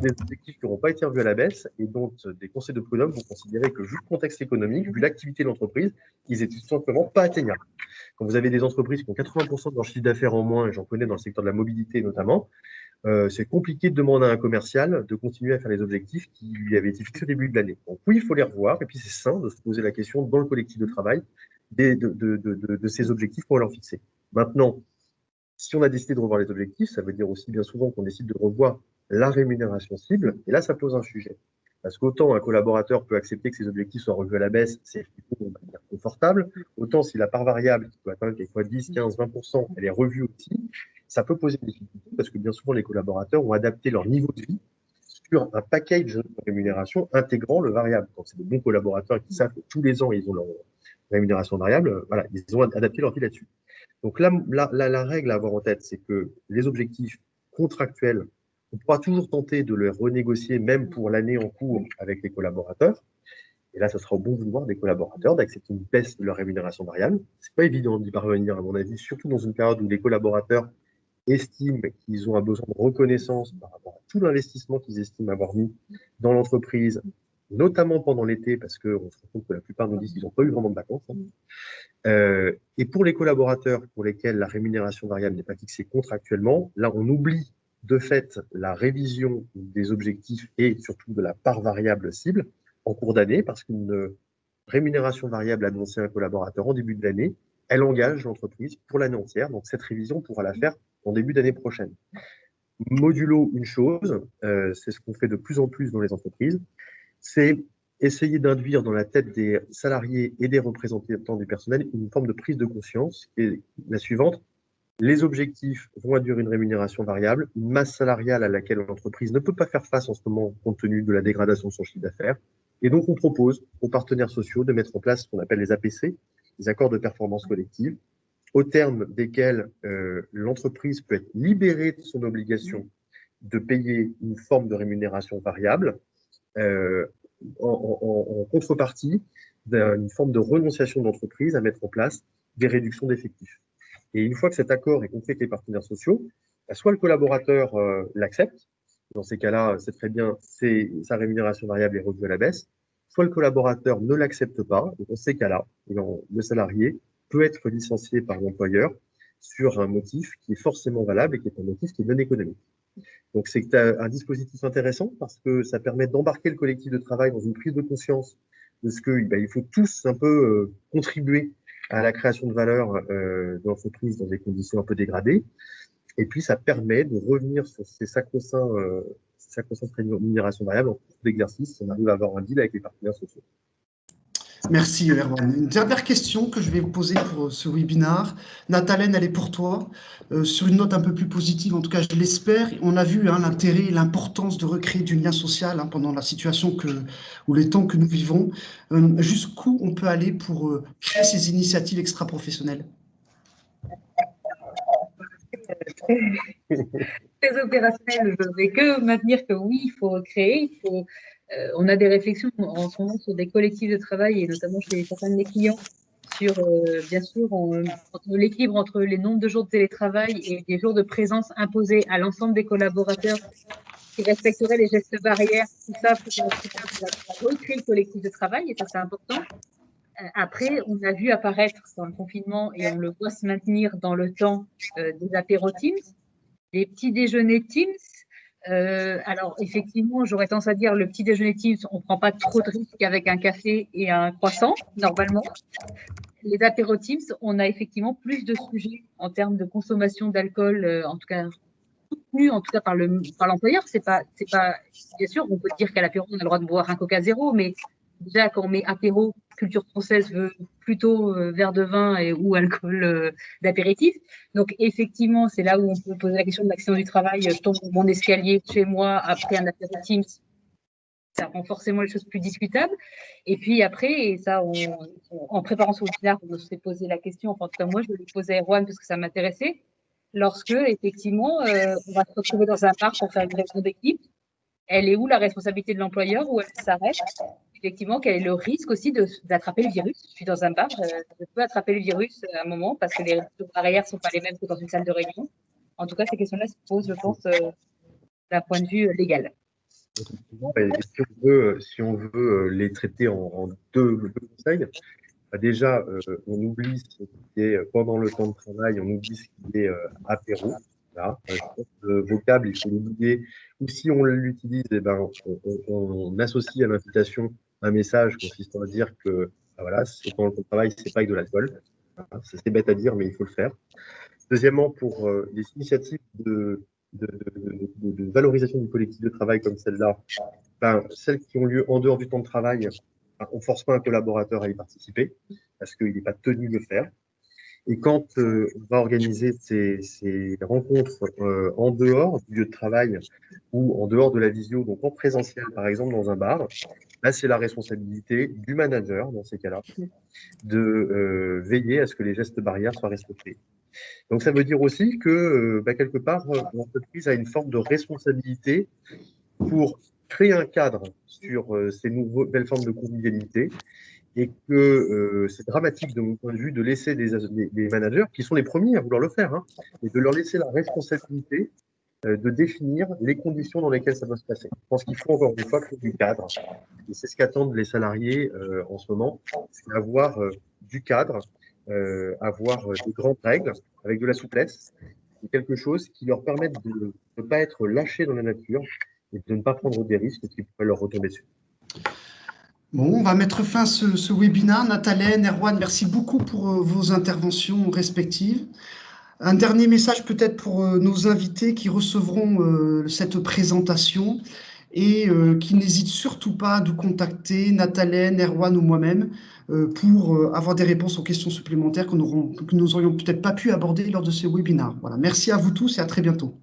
des objectifs qui n'auront pas été revus à la baisse et dont des conseils de prud'homme vont considérer que, vu le contexte économique, vu l'activité de l'entreprise, ils étaient tout simplement pas atteignables. Quand vous avez des entreprises qui ont 80% de leur chiffre d'affaires en moins, et j'en connais dans le secteur de la mobilité notamment, c'est compliqué de demander à un commercial de continuer à faire les objectifs qui lui avaient été fixés au début de l'année. Donc oui, il faut les revoir, et puis c'est sain de se poser la question dans le collectif de travail de ces objectifs qu'on va leur fixer. Maintenant, si on a décidé de revoir les objectifs, ça veut dire aussi bien souvent qu'on décide de revoir la rémunération cible, et là, ça pose un sujet. Parce qu'autant un collaborateur peut accepter que ses objectifs soient revus à la baisse, c'est plutôt confortable, autant si la part variable, qui peut atteindre quelquefois 10, 15, 20%, elle est revue aussi, ça peut poser des difficultés parce que bien souvent, les collaborateurs ont adapté leur niveau de vie sur un package de rémunération intégrant le variable. Quand c'est de bons collaborateurs qui savent que tous les ans, ils ont leur rémunération variable, voilà, ils ont adapté leur vie là-dessus. Donc là, la règle à avoir en tête, c'est que les objectifs contractuels, on pourra toujours tenter de les renégocier, même pour l'année en cours, avec les collaborateurs. Et là, ce sera au bon vouloir des collaborateurs d'accepter une baisse de leur rémunération variable. C'est pas évident d'y parvenir, à mon avis, surtout dans une période où les collaborateurs estiment qu'ils ont un besoin de reconnaissance par rapport à tout l'investissement qu'ils estiment avoir mis dans l'entreprise, notamment pendant l'été, parce qu'on se rend compte que la plupart nous disent qu'ils n'ont pas eu vraiment de vacances. Et pour les collaborateurs pour lesquels la rémunération variable n'est pas fixée contractuellement, là, on oublie de fait la révision des objectifs et surtout de la part variable cible en cours d'année, parce qu'une rémunération variable annoncée à un collaborateur en début de l'année, elle engage l'entreprise pour l'année entière. Donc, cette révision, on pourra la faire en début d'année prochaine. Modulo une chose, c'est ce qu'on fait de plus en plus dans les entreprises, c'est essayer d'induire dans la tête des salariés et des représentants du personnel une forme de prise de conscience qui est la suivante. Les objectifs vont induire une rémunération variable, une masse salariale à laquelle l'entreprise ne peut pas faire face en ce moment compte tenu de la dégradation de son chiffre d'affaires. Et donc, on propose aux partenaires sociaux de mettre en place ce qu'on appelle les APC, les accords de performance collective, au terme desquels l'entreprise peut être libérée de son obligation de payer une forme de rémunération variable en contrepartie d'une forme de renonciation d'entreprise à mettre en place des réductions d'effectifs. Et une fois que cet accord est conclu avec les partenaires sociaux, soit le collaborateur l'accepte, dans ces cas-là, c'est très bien, sa rémunération variable est revue à la baisse, soit le collaborateur ne l'accepte pas, et dans ces cas-là, le salarié peut être licencié par l'employeur sur un motif qui est forcément valable et qui est un motif qui est non économique. Donc c'est un dispositif intéressant parce que ça permet d'embarquer le collectif de travail dans une prise de conscience de ce qu'il faut tous un peu contribuer à la création de valeur de l'entreprise dans des conditions un peu dégradées. Et puis ça permet de revenir sur ces sacro-saints rémunérations variables en cours d'exercice si on arrive à avoir un deal avec les partenaires sociaux. Merci Erwan. Une dernière question que je vais vous poser pour ce webinaire. Nathalène, elle est pour toi. Sur une note un peu plus positive, en tout cas je l'espère. On a vu l'intérêt et l'importance de recréer du lien social pendant la situation ou les temps que nous vivons. Jusqu'où on peut aller pour créer ces initiatives extra-professionnelles? Très opérationnel, je ne vais que maintenir que oui, il faut créer, on a des réflexions en ce moment sur des collectifs de travail et notamment chez certains de mes clients sur, bien sûr, l'équilibre entre les nombres de jours de télétravail et des jours de présence imposés à l'ensemble des collaborateurs qui respecteraient les gestes barrières, tout ça pour recréer le collectif de travail, et ça c'est important. Après, on a vu apparaître dans le confinement, et on le voit se maintenir dans le temps, des apéros Teams, des petits déjeuners Teams, Alors, effectivement, j'aurais tendance à dire le petit déjeuner Teams, on ne prend pas trop de risques avec un café et un croissant, normalement. Les apéros Teams, on a effectivement plus de sujets en termes de consommation d'alcool, en tout cas soutenu, en tout cas par l'employeur. C'est pas, bien sûr, on peut dire qu'à l'apéro, on a le droit de boire un Coca zéro, mais déjà, quand on met apéro, culture française veut plutôt verre de vin ou alcool d'apéritif. Donc, effectivement, c'est là où on peut poser la question de l'accident du travail. Je tombe mon escalier chez moi après un apéro Teams. Ça rend forcément les choses plus discutables. Et puis après, et ça, en préparant ce webinaire, on s'est posé la question, enfin, en tout cas, moi, je l'ai posé à Erwan parce que ça m'intéressait. Lorsque, effectivement, on va se retrouver dans un parc pour faire une réunion d'équipe, elle est où la responsabilité de l'employeur, où elle s'arrête? Effectivement, quel est le risque aussi d'attraper le virus? Je suis dans un bar, je peux attraper le virus à un moment parce que les barrières ne sont pas les mêmes que dans une salle de réunion. En tout cas, ces questions-là se posent, je pense, d'un point de vue légal. Et si on veut les traiter en deux conseils, déjà, on oublie ce qui est pendant le temps de travail, on oublie ce qui est apéro. Voilà. Je pense que le vocable, il faut l'oublier. Ou si on l'utilise, eh ben, on associe à l'invitation un message consistant à dire que voilà, pendant le temps de travail, c'est pas avec de l'alcool. Voilà. C'est bête à dire, mais il faut le faire. Deuxièmement, pour les initiatives de valorisation du collectif de travail comme celle-là, celles qui ont lieu en dehors du temps de travail, on ne force pas un collaborateur à y participer parce qu'il n'est pas tenu de le faire. Et quand on va organiser ces rencontres en dehors du lieu de travail ou en dehors de la visio, donc en présentiel, par exemple dans un bar, là, c'est la responsabilité du manager, dans ces cas-là, de veiller à ce que les gestes barrières soient respectés. Donc, ça veut dire aussi que, quelque part, l'entreprise a une forme de responsabilité pour créer un cadre sur ces nouvelles formes de convivialité et que c'est dramatique de mon point de vue de laisser des managers, qui sont les premiers à vouloir le faire, et de leur laisser la responsabilité de définir les conditions dans lesquelles ça doit se passer. Je pense qu'il faut encore une fois créer du cadre. Et c'est ce qu'attendent les salariés en ce moment, c'est avoir du cadre, avoir de grandes règles avec de la souplesse, et quelque chose qui leur permette de ne pas être lâchés dans la nature et de ne pas prendre des risques qui pourraient leur retomber dessus. Bon, on va mettre fin à ce webinaire. Nathalène, Erwan, merci beaucoup pour vos interventions respectives. Un dernier message peut-être pour nos invités qui recevront cette présentation et qui n'hésitent surtout pas à nous contacter, Nathalène, Erwan ou moi-même, pour avoir des réponses aux questions supplémentaires que nous n'aurions peut-être pas pu aborder lors de ce webinaire. Voilà, merci à vous tous et à très bientôt.